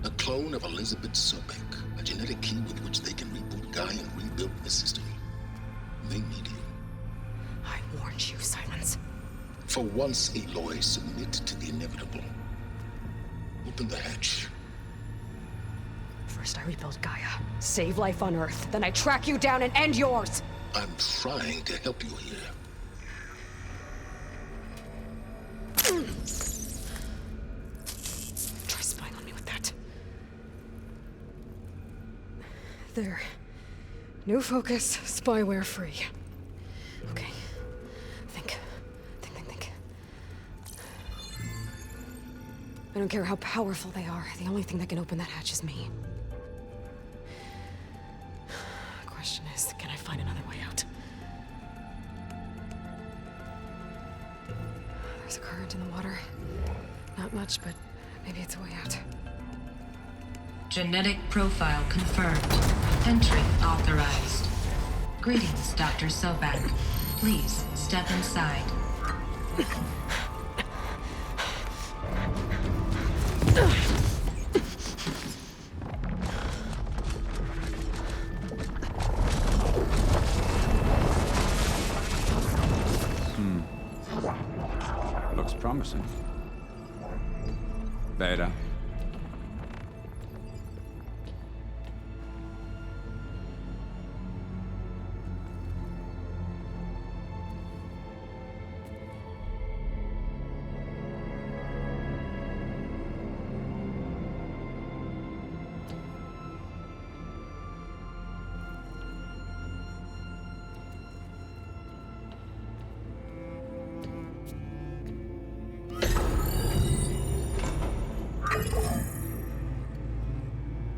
A clone of Elizabeth Sobek, a genetic key with which they can reboot Gaia and rebuild the system. They need you. I warned you, Silence. For once, Aloy, submit to the inevitable. Open the hatch. First I rebuild Gaia, save life on Earth, then I track you down and end yours! I'm trying to help you here. Try spying on me with that. There. New focus, spyware free. Okay. Think. I don't care how powerful they are. The only thing that can open that hatch is me. The question is, can I find another way out? There's a current in the water. Not much, but maybe it's a way out. Genetic profile confirmed. Entry authorized. Greetings, Dr. Sobek. Please step inside. Looks promising. Beta.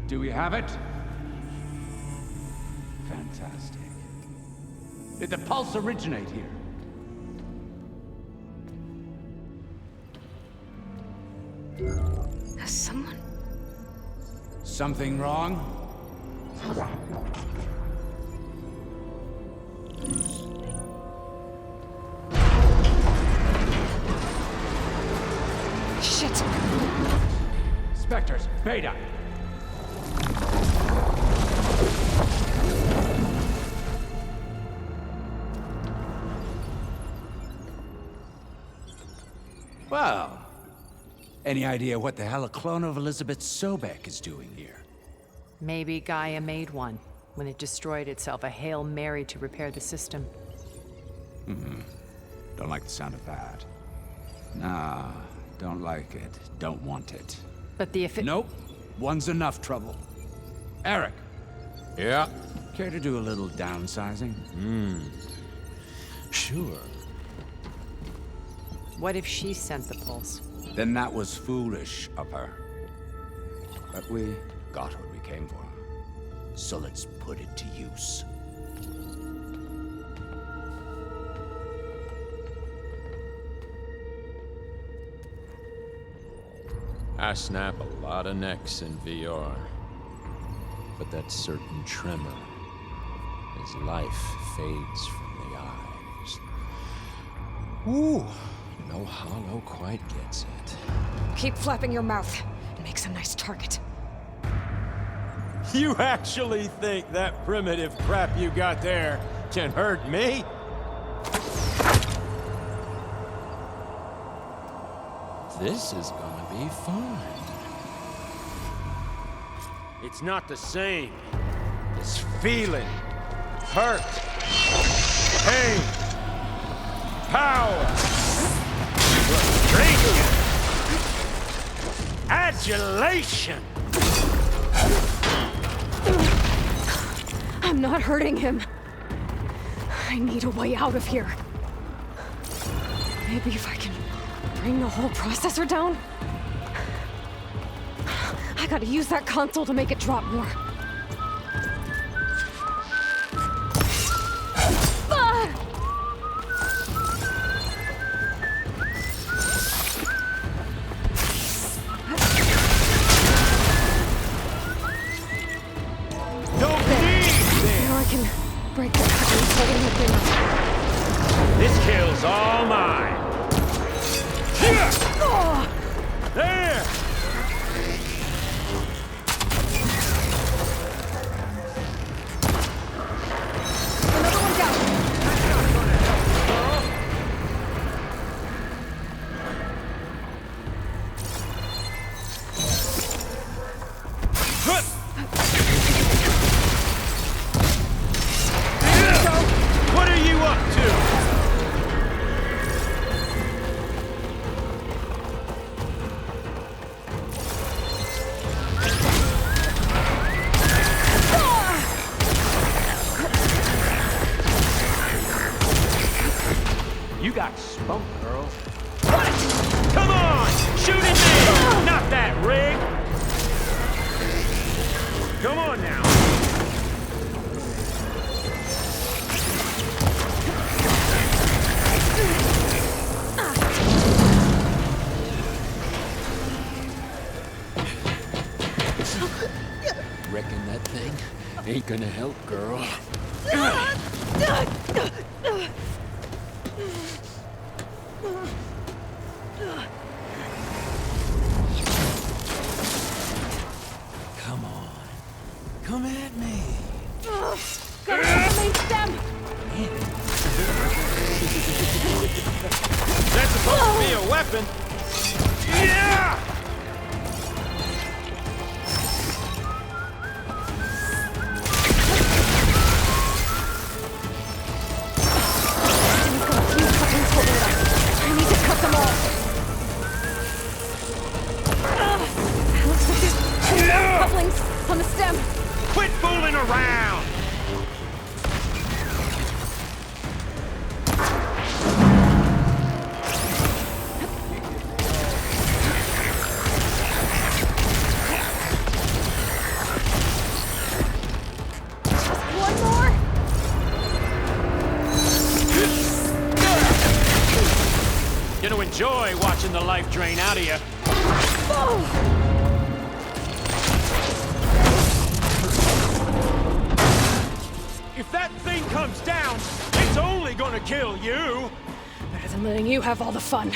Do we have it? Fantastic. Did the pulse originate here? Has someone... Something wrong? Shit! Spectres, Beta! Well, any idea what the hell a clone of Elizabeth Sobek is doing here? Maybe Gaia made one when it destroyed itself, a Hail Mary to repair the system. Don't like the sound of that. Nah, don't like it. Don't want it. But the Nope. One's enough trouble. Eric. Yeah? Care to do a little downsizing? Sure. What if she sent the pulse? Then that was foolish of her. But we got what we came for. So let's put it to use. I snap a lot of necks in VR. But that certain tremor as life fades from the eyes. Ooh, no hollow quite gets it. Keep flapping your mouth. It makes a nice target. You actually think that primitive crap you got there can hurt me? This is gonna be fun. It's not the same. It's feeling, hurt, pain, power, frustration, adulation. I'm not hurting him. I need a way out of here. Maybe if I can bring the whole processor down? I gotta use that console to make it drop more. Break that thing. This kill's all mine. Oh! There! Another one down. That's not gonna help, girl. What are you up to? Reckon that thing ain't gonna help, girl. Come on. Come at me. Gotta eliminate them! That's supposed to be a weapon. Yeah! I need to cut them off. Looks like there's 2 more couplings on the stem. Quit fooling around! One more. Gonna enjoy watching the life drain out of you. If that thing comes down, it's only gonna kill you. Better than letting you have all the fun.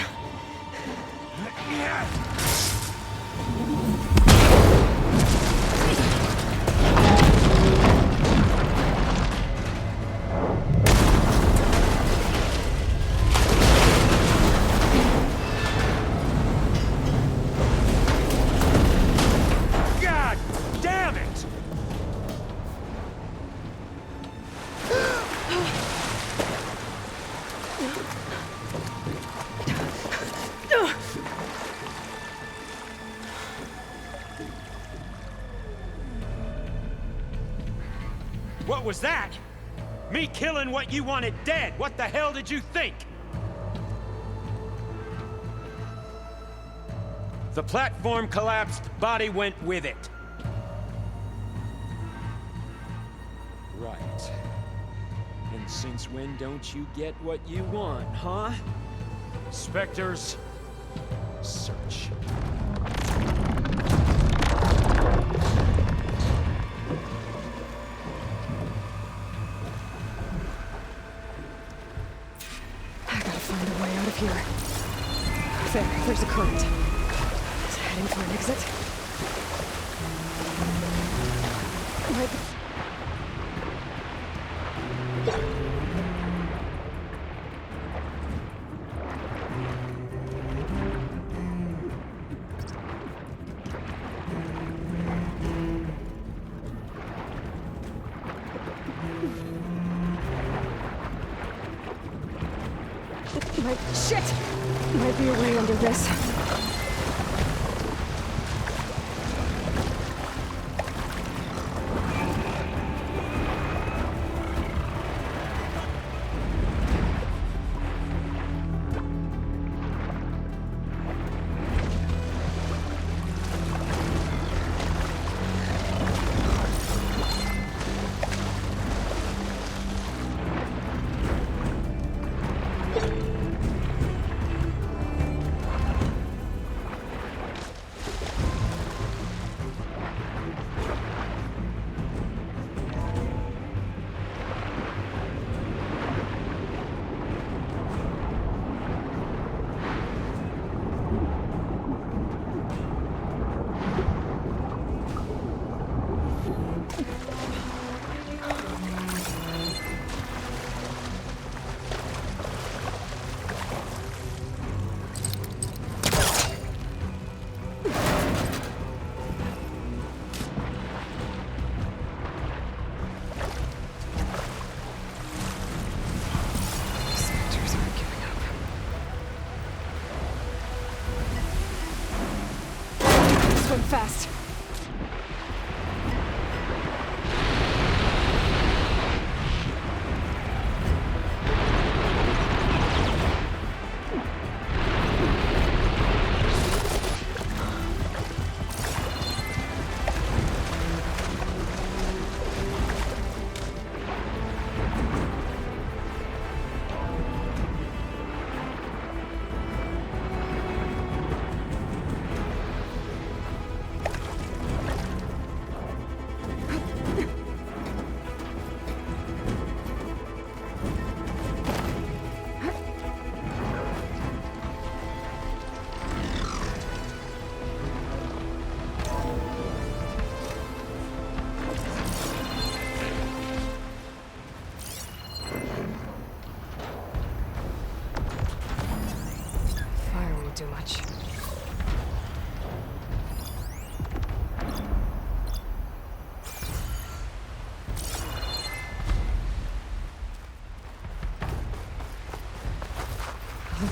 God damn it! What was that? Me killing what you wanted dead. What the hell did you think? The platform collapsed, body went with it. Right. And since when don't you get what you want, huh? Spectres, search. I gotta find a way out of here. There's a current. Is it heading for an exit? Might be... Shit! Might be a way under this. Fast.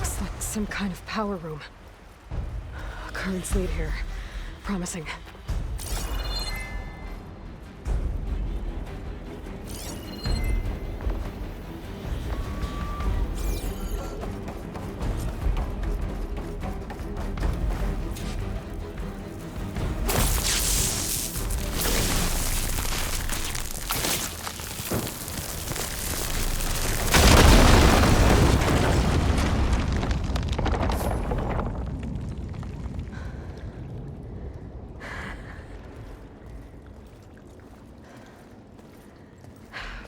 Looks like some kind of power room. Currents lead here. Promising.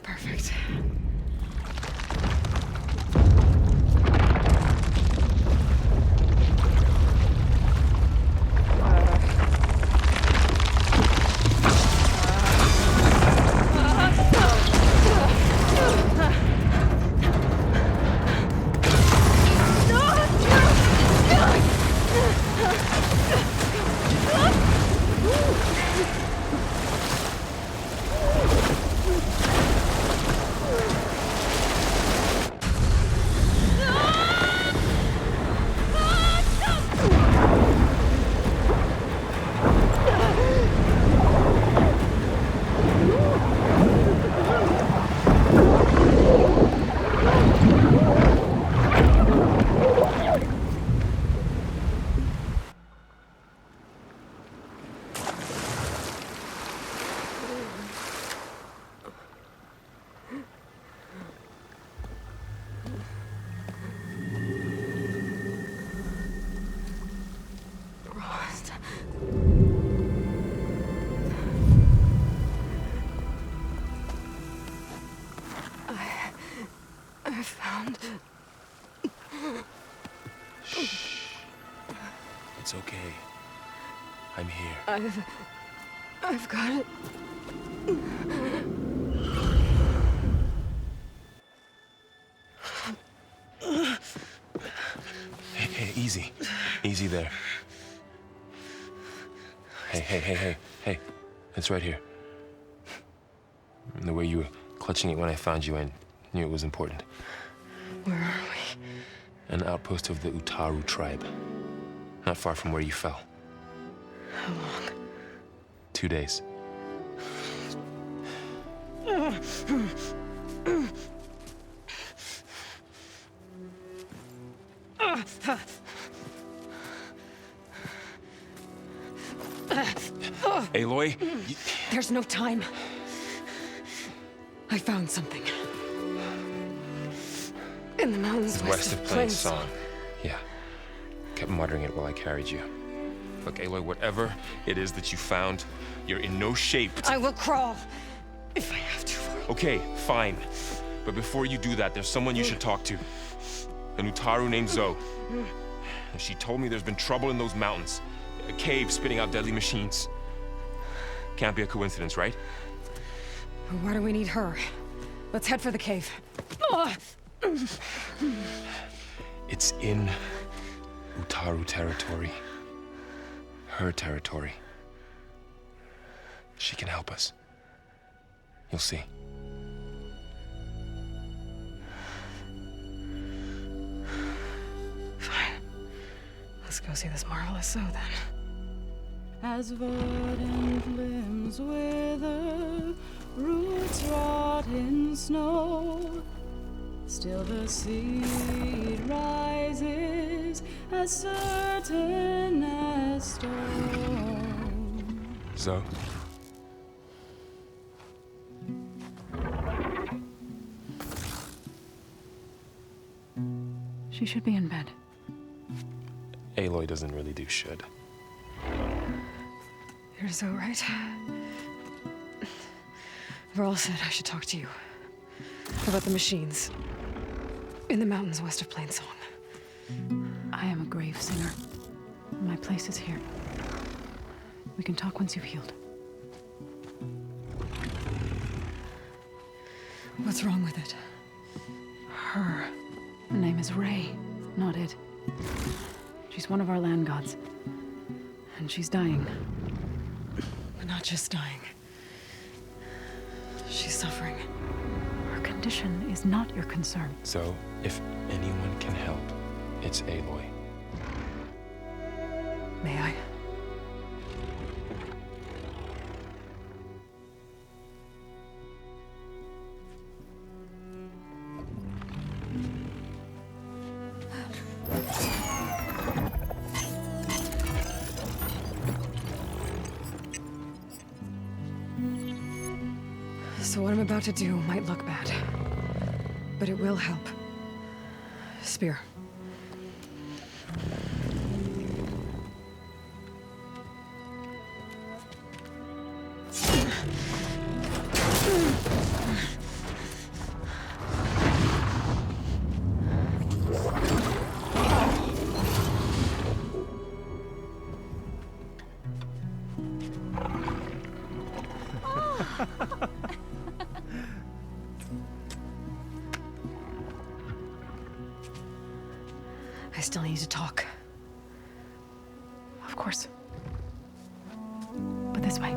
Perfect. I found... Shh. It's okay. I'm here. I've got it. Hey, easy. Easy there. Hey. It's right here. And the way you were clutching it when I found you, I knew it was important. Where are we? An outpost of the Utaru tribe. Not far from where you fell. How long? 2 days. Aloy? There's no time. I found something. In the mountains west of Plain Song. Yeah. Kept muttering it while I carried you. Look, Aloy, whatever it is that you found, you're in no shape to... I will crawl, if I have to. Okay, fine. But before you do that, there's someone you should talk to. An Utaru named Zoe. And she told me there's been trouble in those mountains. A cave spitting out deadly machines. Can't be a coincidence, right? Why do we need her? Let's head for the cave. It's in Utaru territory. Her territory. She can help us. You'll see. Fine. Let's go see this marvelous Zoe then. As verdant limbs wither, roots rot in snow, still the seed rises as certain as stone. Zoe? She should be in bed. Aloy doesn't really do should. You're so right. Varl said I should talk to you about the machines in the mountains west of Plain Song. I am a grave singer. My place is here. We can talk once you've healed. What's wrong with it? Her. Her name is Ray, not it. She's one of our land gods. And she's dying. But not just dying. She's suffering. Her condition is not your concern. So, if anyone can help, It's Aloy. May I? So what I'm about to do might look bad, but it will help. Spear. I still need to talk. Of course. But this way.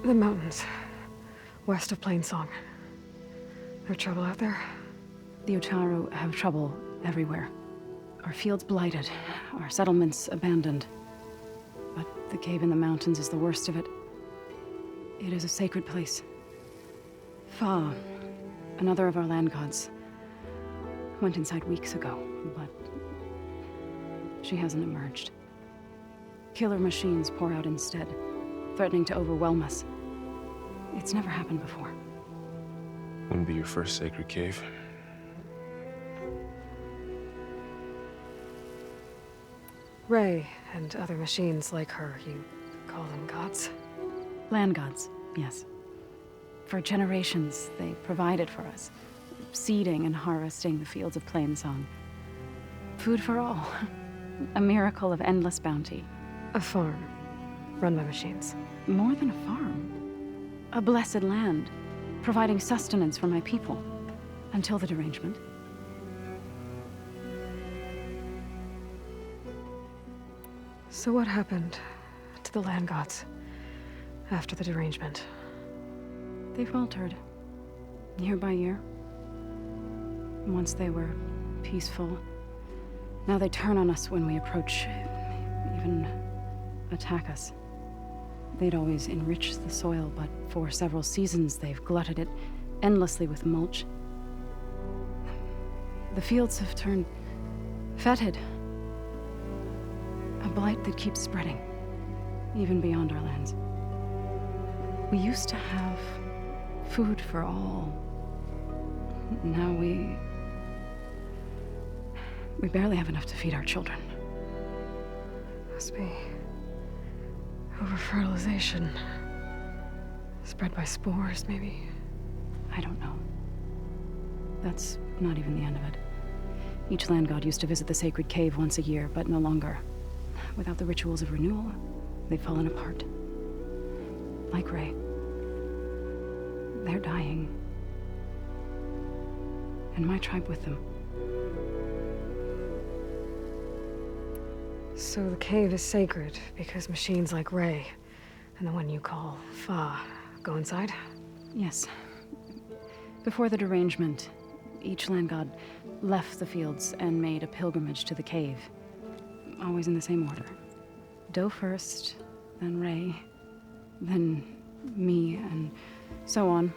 The mountains, west of Plainsong. There's trouble out there? The Utaru have trouble everywhere. Our fields blighted, our settlements abandoned. But the cave in the mountains is the worst of it. It is a sacred place. Fa, another of our land gods, went inside weeks ago, but she hasn't emerged. Killer machines pour out instead, threatening to overwhelm us. It's never happened before. Wouldn't be your first sacred cave. Ray and other machines like her, you call them gods? Land gods, yes. For generations, they provided for us, seeding and harvesting the fields of Plainsong. Food for all. A miracle of endless bounty. A farm, run by machines. More than a farm. A blessed land, providing sustenance for my people. Until the derangement. So what happened to the land gods after the derangement? They faltered, year by year. Once they were peaceful. Now they turn on us when we approach, even attack us. They'd always enriched the soil, but for several seasons they've glutted it endlessly with mulch. The fields have turned fetid. A blight that keeps spreading, even beyond our lands. We used to have food for all. Now we barely have enough to feed our children. Must be over-fertilization. Spread by spores, maybe? I don't know. That's not even the end of it. Each land god used to visit the sacred cave once a year, but no longer. Without the rituals of renewal, they've fallen apart. Like Ray. They're dying. And my tribe with them. So the cave is sacred because machines like Ray and the one you call Fa go inside? Yes. Before the derangement, each land god left the fields and made a pilgrimage to the cave. Always in the same order. Do first, then Ray, then me, and so on.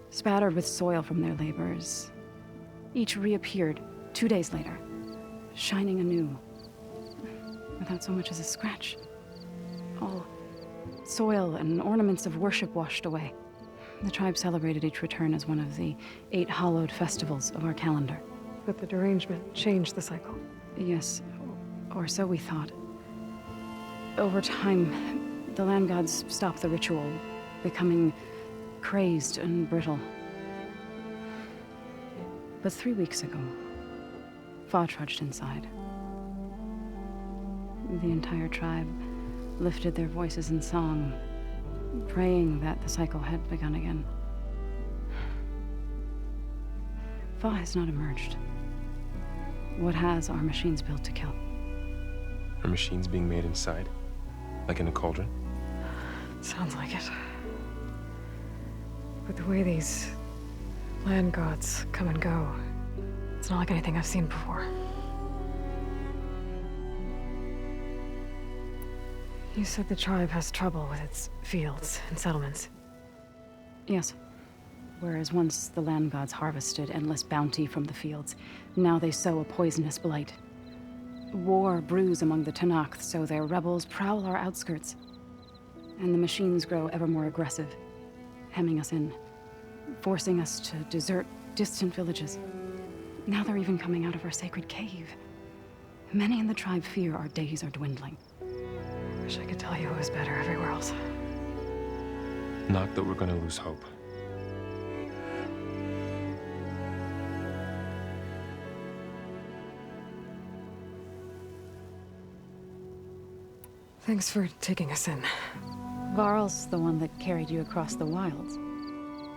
Spattered with soil from their labors. Each reappeared 2 days later, shining anew. Without so much as a scratch. All soil and ornaments of worship washed away. The tribe celebrated each return as one of the 8 hallowed festivals of our calendar. But the derangement changed the cycle. Yes, or so we thought. Over time, the land gods stopped the ritual, becoming crazed and brittle. But 3 weeks ago, Fa trudged inside. The entire tribe lifted their voices in song, praying that the cycle had begun again. Fa has not emerged. What has our machines built to kill? Are machines being made inside? Like in a cauldron? Sounds like it. But the way these land gods come and go, it's not like anything I've seen before. You said the tribe has trouble with its fields and settlements. Yes. Whereas once the land gods harvested endless bounty from the fields, now they sow a poisonous blight. War brews among the Tenakth, so their rebels prowl our outskirts. And the machines grow ever more aggressive, hemming us in, forcing us to desert distant villages. Now they're even coming out of our sacred cave. Many in the tribe fear our days are dwindling. Wish I could tell you it was better everywhere else. Not that we're gonna lose hope. Thanks for taking us in. Varl's the one that carried you across the wilds.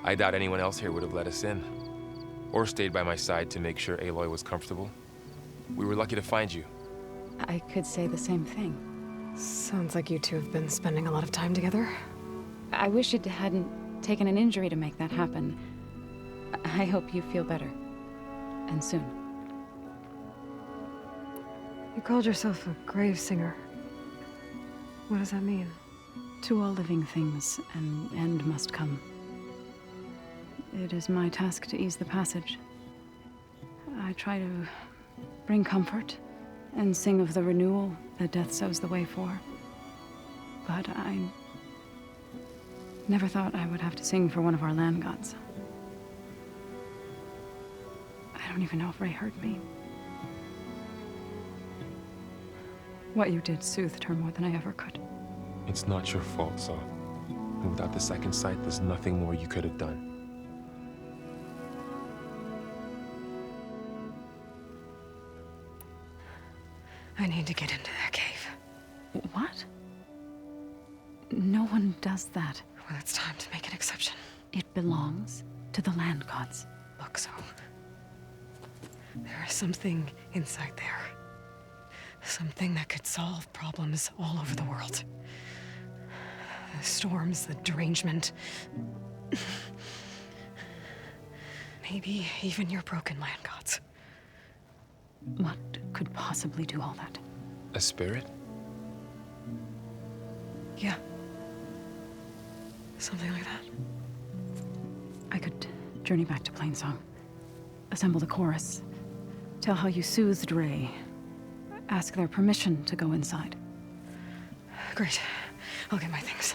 I doubt anyone else here would have let us in. Or stayed by my side to make sure Aloy was comfortable. We were lucky to find you. I could say the same thing. Sounds like you two have been spending a lot of time together. I wish it hadn't taken an injury to make that happen. I hope you feel better. And soon. You called yourself a grave singer. What does that mean? To all living things, an end must come. It is my task to ease the passage. I try to bring comfort and sing of the renewal that death sows the way for. But I never thought I would have to sing for one of our land gods. I don't even know if Ray heard me. What you did soothed her more than I ever could. It's not your fault, Saw. And without the second sight, there's nothing more you could have done. I need to get into that cave. What? No one does that. Well, it's time to make an exception. It belongs to the land gods. Look, so there is something inside there. Something that could solve problems all over the world. The storms, the derangement. Maybe even your broken land gods. What could possibly do all that? A spirit? Yeah. Something like that. I could journey back to Plainsong. Assemble the chorus. Tell how you soothed Ray. Ask their permission to go inside. Great. I'll get my things.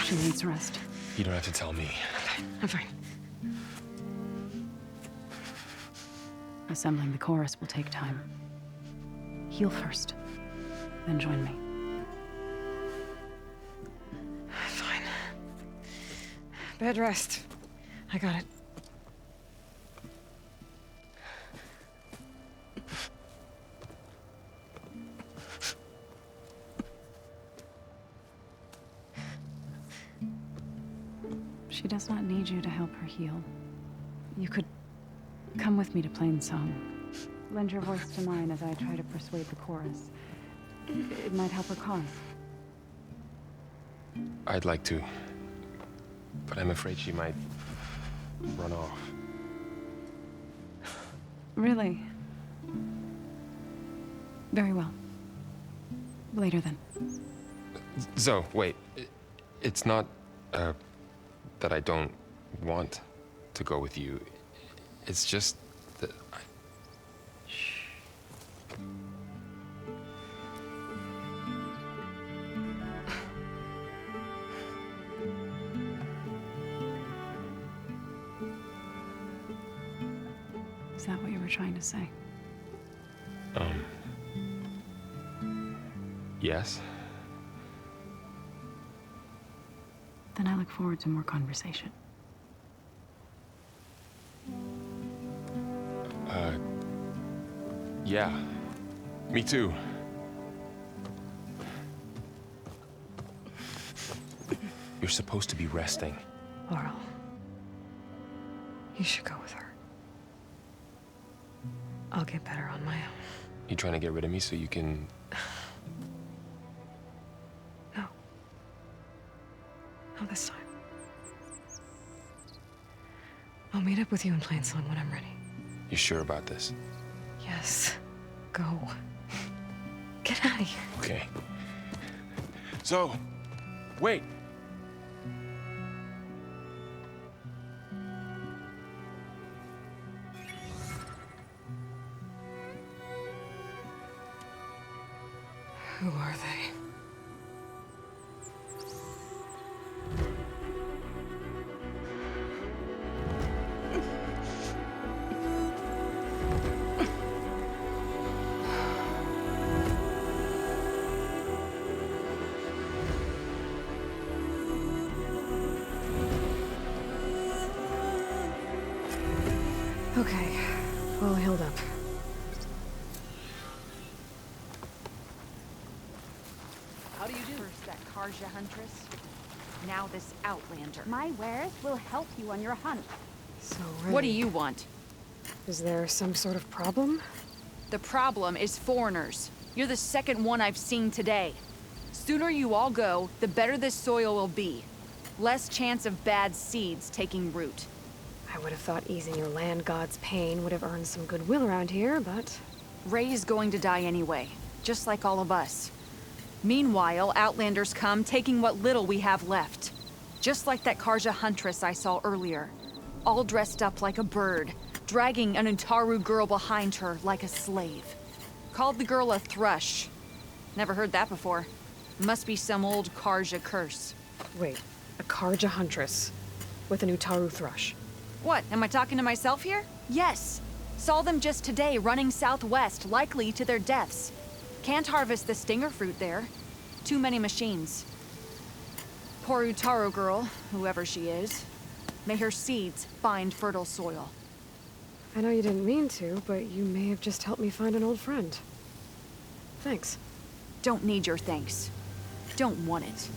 She needs rest. You don't have to tell me. I'm fine. Assembling the chorus will take time. Heal first, then join me. Fine. Bed rest. I got it. She does not need you to help her heal. You could come with me to Plainsong. Lend your voice to mine as I try to persuade the chorus. It might help her cause. I'd like to. But I'm afraid she might run off. Really? Very well. Later then. Zoe, wait. It's not, that I don't want to go with you. It's just that I... Shh. Is that what you were trying to say? Yes? Then I look forward to more conversation. Yeah. Me too. You're supposed to be resting. Laurel. You should go with her. I'll get better on my own. You trying to get rid of me so you can... No. Not this time. I'll meet up with you in Plainsong when I'm ready. You sure about this? Yes. Go. Get out of here. Okay. So, wait. Who are they? Okay, all healed up. How do you do? First that Karja huntress, now this outlander. My wares will help you on your hunt. So, What do you want? Is there some sort of problem? The problem is foreigners. You're the second one I've seen today. Sooner you all go, the better this soil will be. Less chance of bad seeds taking root. I would have thought easing your land god's pain would have earned some goodwill around here, but... Ray's going to die anyway, just like all of us. Meanwhile, outlanders come, taking what little we have left. Just like that Karja huntress I saw earlier. All dressed up like a bird, dragging an Utaru girl behind her like a slave. Called the girl a thrush. Never heard that before. Must be some old Karja curse. Wait, a Karja huntress with an Utaru thrush. What, am I talking to myself here? Yes. Saw them just today running southwest, likely to their deaths. Can't harvest the stinger fruit there. Too many machines. Poor Utaru girl, whoever she is. May her seeds find fertile soil. I know you didn't mean to, but you may have just helped me find an old friend. Thanks. Don't need your thanks. Don't want it.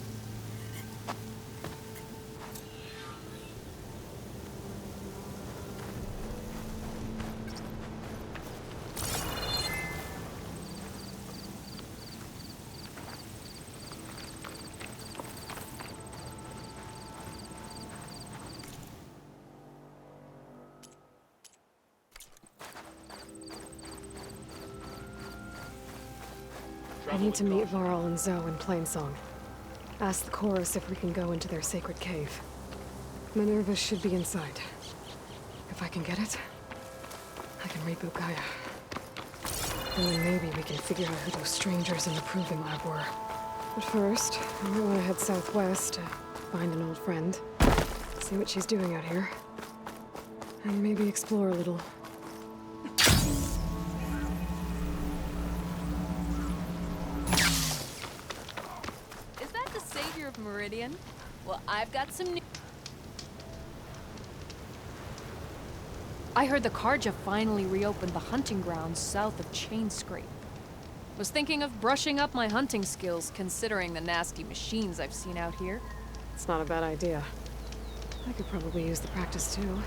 I need to meet Varl and Zoe in Plainsong. Ask the chorus if we can go into their sacred cave. Minerva should be inside. If I can get it, I can reboot Gaia. And then maybe we can figure out who those strangers in the proving lab were. But first, I might want to head southwest to find an old friend. See what she's doing out here. And maybe explore a little. Meridian? Well, I've got some new... I heard the Karja finally reopened the hunting grounds south of Chainscrape. Was thinking of brushing up my hunting skills, considering the nasty machines I've seen out here. It's not a bad idea. I could probably use the practice too.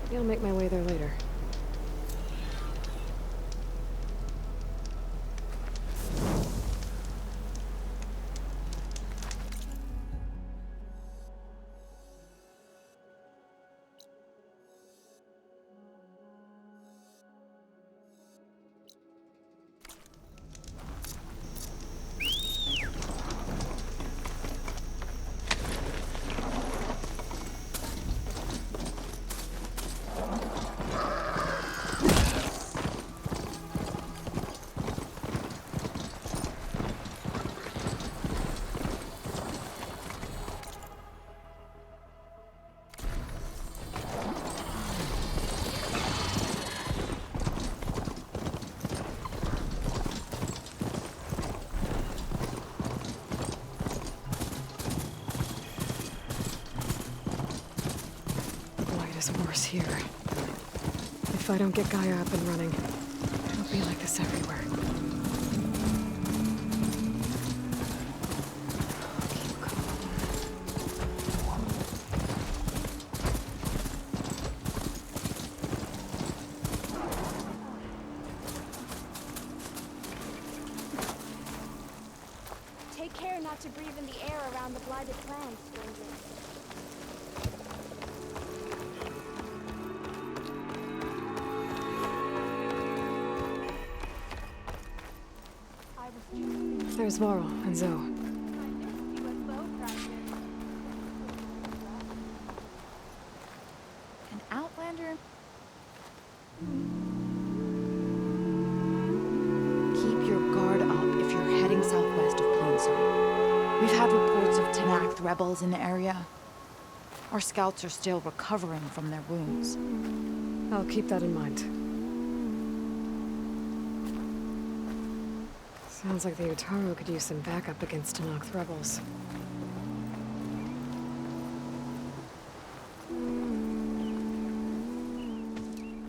Maybe I'll make my way there later. Worse here. If I don't get Gaia up and running, it'll be like this everywhere. Keep calm. not to breathe in the air around the blighted lands, strangers. There's Varl and Zoe. An outlander? Keep your guard up if you're heading southwest of Plainside. We've had reports of Tenakth rebels in the area. Our scouts are still recovering from their wounds. I'll keep that in mind. Sounds like the Utaru could use some backup against Tenakth rebels.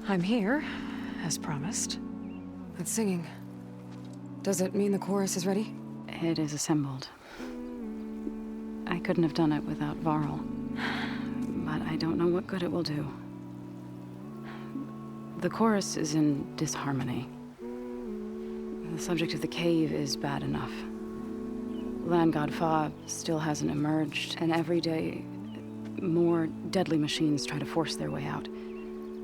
I'm here, as promised. That's singing. Does it mean the chorus is ready? It is assembled. I couldn't have done it without Varl. But I don't know what good it will do. The chorus is in disharmony. The subject of the cave is bad enough. Land God Fa still hasn't emerged, and every day, more deadly machines try to force their way out,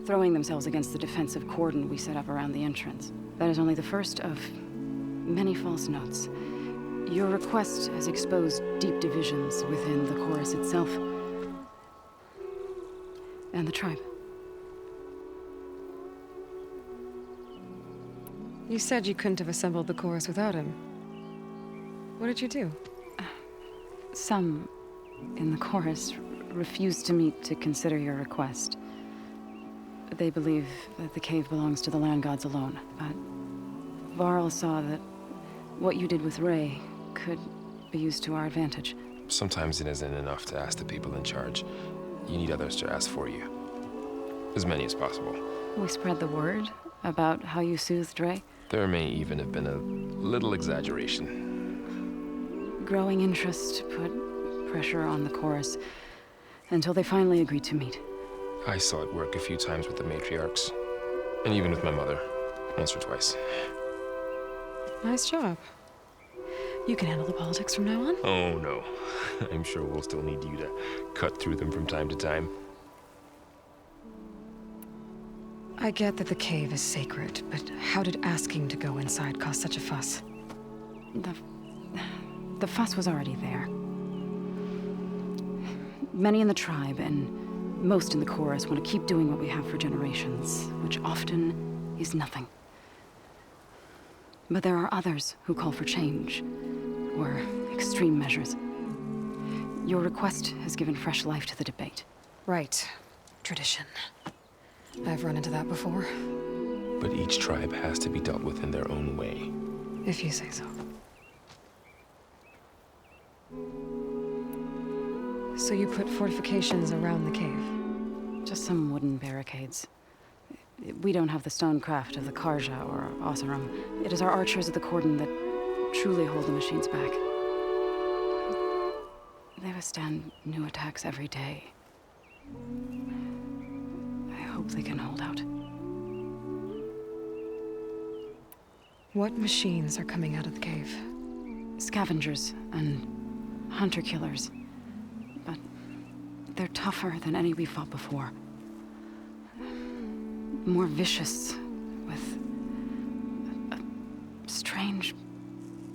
throwing themselves against the defensive cordon we set up around the entrance. That is only the first of many false notes. Your request has exposed deep divisions within the chorus itself and the tribe. You said you couldn't have assembled the chorus without him. What did you do? Some in the chorus refused to meet to consider your request. They believe that the cave belongs to the land gods alone, but Varl saw that what you did with Ray could be used to our advantage. Sometimes it isn't enough to ask the people in charge. You need others to ask for you. As many as possible. We spread the word about how you soothed Ray. There may even have been a little exaggeration. Growing interest put pressure on the chorus until they finally agreed to meet. I saw it work a few times with the matriarchs, and even with my mother, once or twice. Nice job. You can handle the politics from now on? Oh no, I'm sure we'll still need you to cut through them from time to time. I get that the cave is sacred, but how did asking to go inside cause such a fuss? The fuss was already there. Many in the tribe and most in the chorus want to keep doing what we have for generations, which often is nothing. But there are others who call for change, or extreme measures. Your request has given fresh life to the debate. Right. Tradition. I've run into that before. But each tribe has to be dealt with in their own way. If you say so. So you put fortifications around the cave? Just some wooden barricades. We don't have the stonecraft of the Karja or Oseram. It is our archers of the cordon that truly hold the machines back. They withstand new attacks every day. I hope they can hold out. What machines are coming out of the cave? Scavengers and hunter-killers. But they're tougher than any we fought before. More vicious, with a strange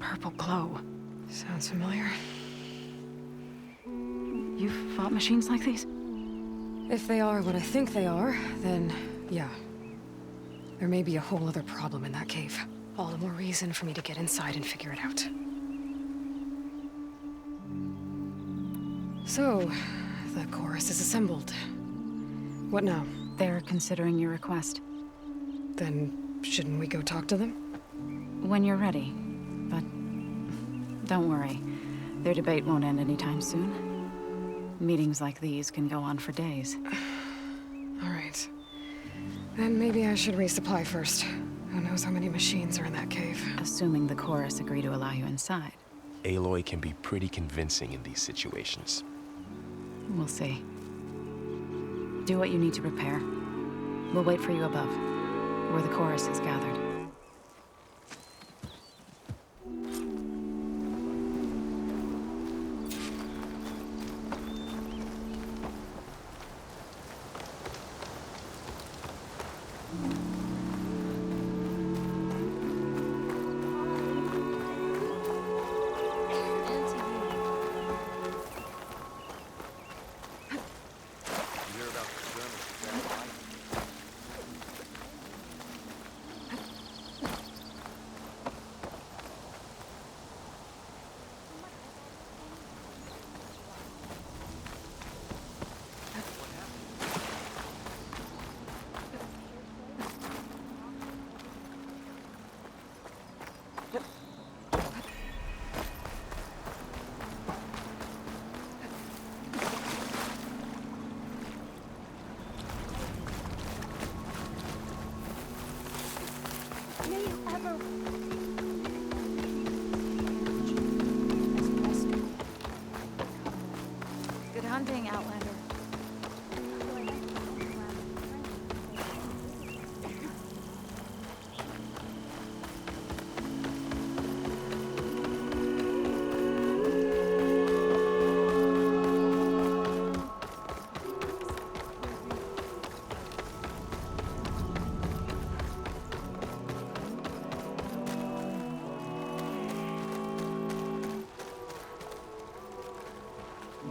purple glow. Sounds familiar. You've fought machines like these? If they are what I think they are, then yeah. There may be a whole other problem in that cave. All the more reason for me to get inside and figure it out. So, the chorus is assembled. What now? They're considering your request. Then, shouldn't we go talk to them? When you're ready. But don't worry. Their debate won't end anytime soon. Meetings like these can go on for days. All right. Then maybe I should resupply first. Who knows how many machines are in that cave? Assuming the chorus agree to allow you inside. Aloy can be pretty convincing in these situations. We'll see. Do what you need to prepare. We'll wait for you above, where the chorus is gathered. landing, Outlander.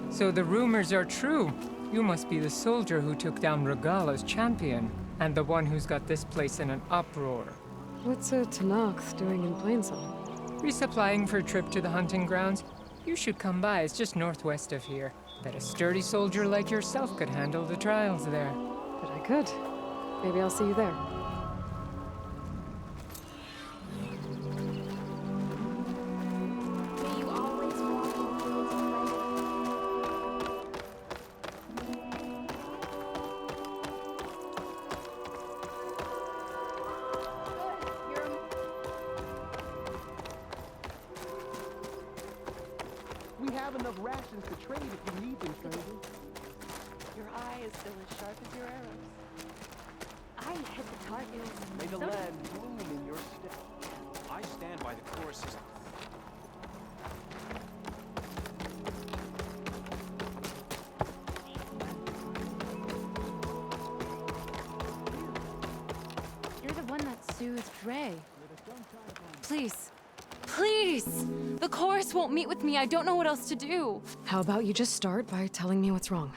So the rumors are true. You must be the soldier who took down Regala's champion, and the one who's got this place in an uproar. What's a Tanax doing in Plainsong? Resupplying for a trip to the hunting grounds? You should come by, it's just northwest of here. Bet a sturdy soldier like yourself could handle the trials there. But I could. Maybe I'll see you there. We have enough rations to trade if you need them, stranger. Your eye is still as sharp as your arrows. I hit the target. May the land bloom in your step. I stand by the chorus's. You're the one that soothed Ray. Please. Please! The chorus won't meet with me. I don't know what else to do. How about you just start by telling me what's wrong?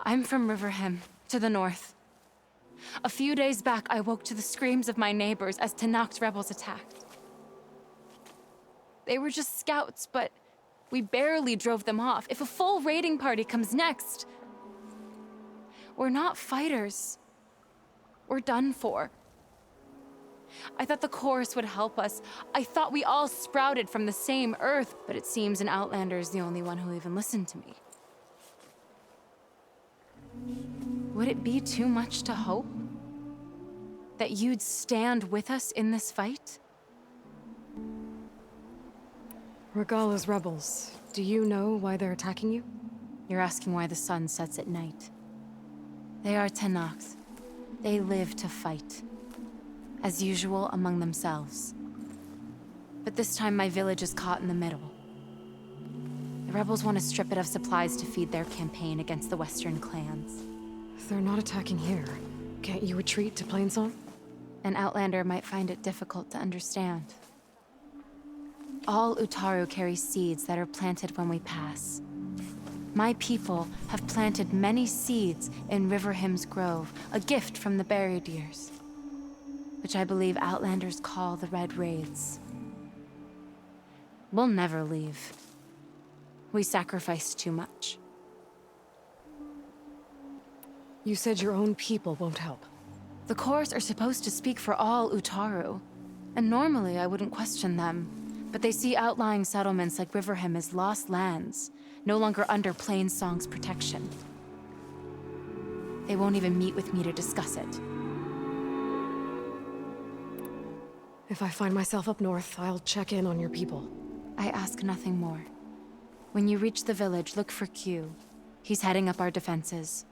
I'm from Riverhem, to the north. A few days back, I woke to the screams of my neighbors as Tanax rebels attacked. They were just scouts, but we barely drove them off. If a full raiding party comes next, we're not fighters. We're done for. I thought the chorus would help us. I thought we all sprouted from the same earth, but it seems an Outlander is the only one who'll even listen to me. Would it be too much to hope that you'd stand with us in this fight? Regala's rebels. Do you know why they're attacking you? You're asking why the sun sets at night. They are Tanax. They live to fight. As usual, among themselves. But this time my village is caught in the middle. The rebels want to strip it of supplies to feed their campaign against the western clans. If they're not attacking here, can't you retreat to Plainsong? An Outlander might find it difficult to understand. All Utaru carry seeds that are planted when we pass. My people have planted many seeds in Riverhem's Grove, a gift from the buried years, which I believe Outlanders call the Red Raids. We'll never leave. We sacrificed too much. You said your own people won't help. The chorus are supposed to speak for all Utaru, and normally I wouldn't question them, but they see outlying settlements like Riverhem as lost lands, no longer under Plainsong's protection. They won't even meet with me to discuss it. If I find myself up north, I'll check in on your people. I ask nothing more. When you reach the village, look for Q. He's heading up our defenses.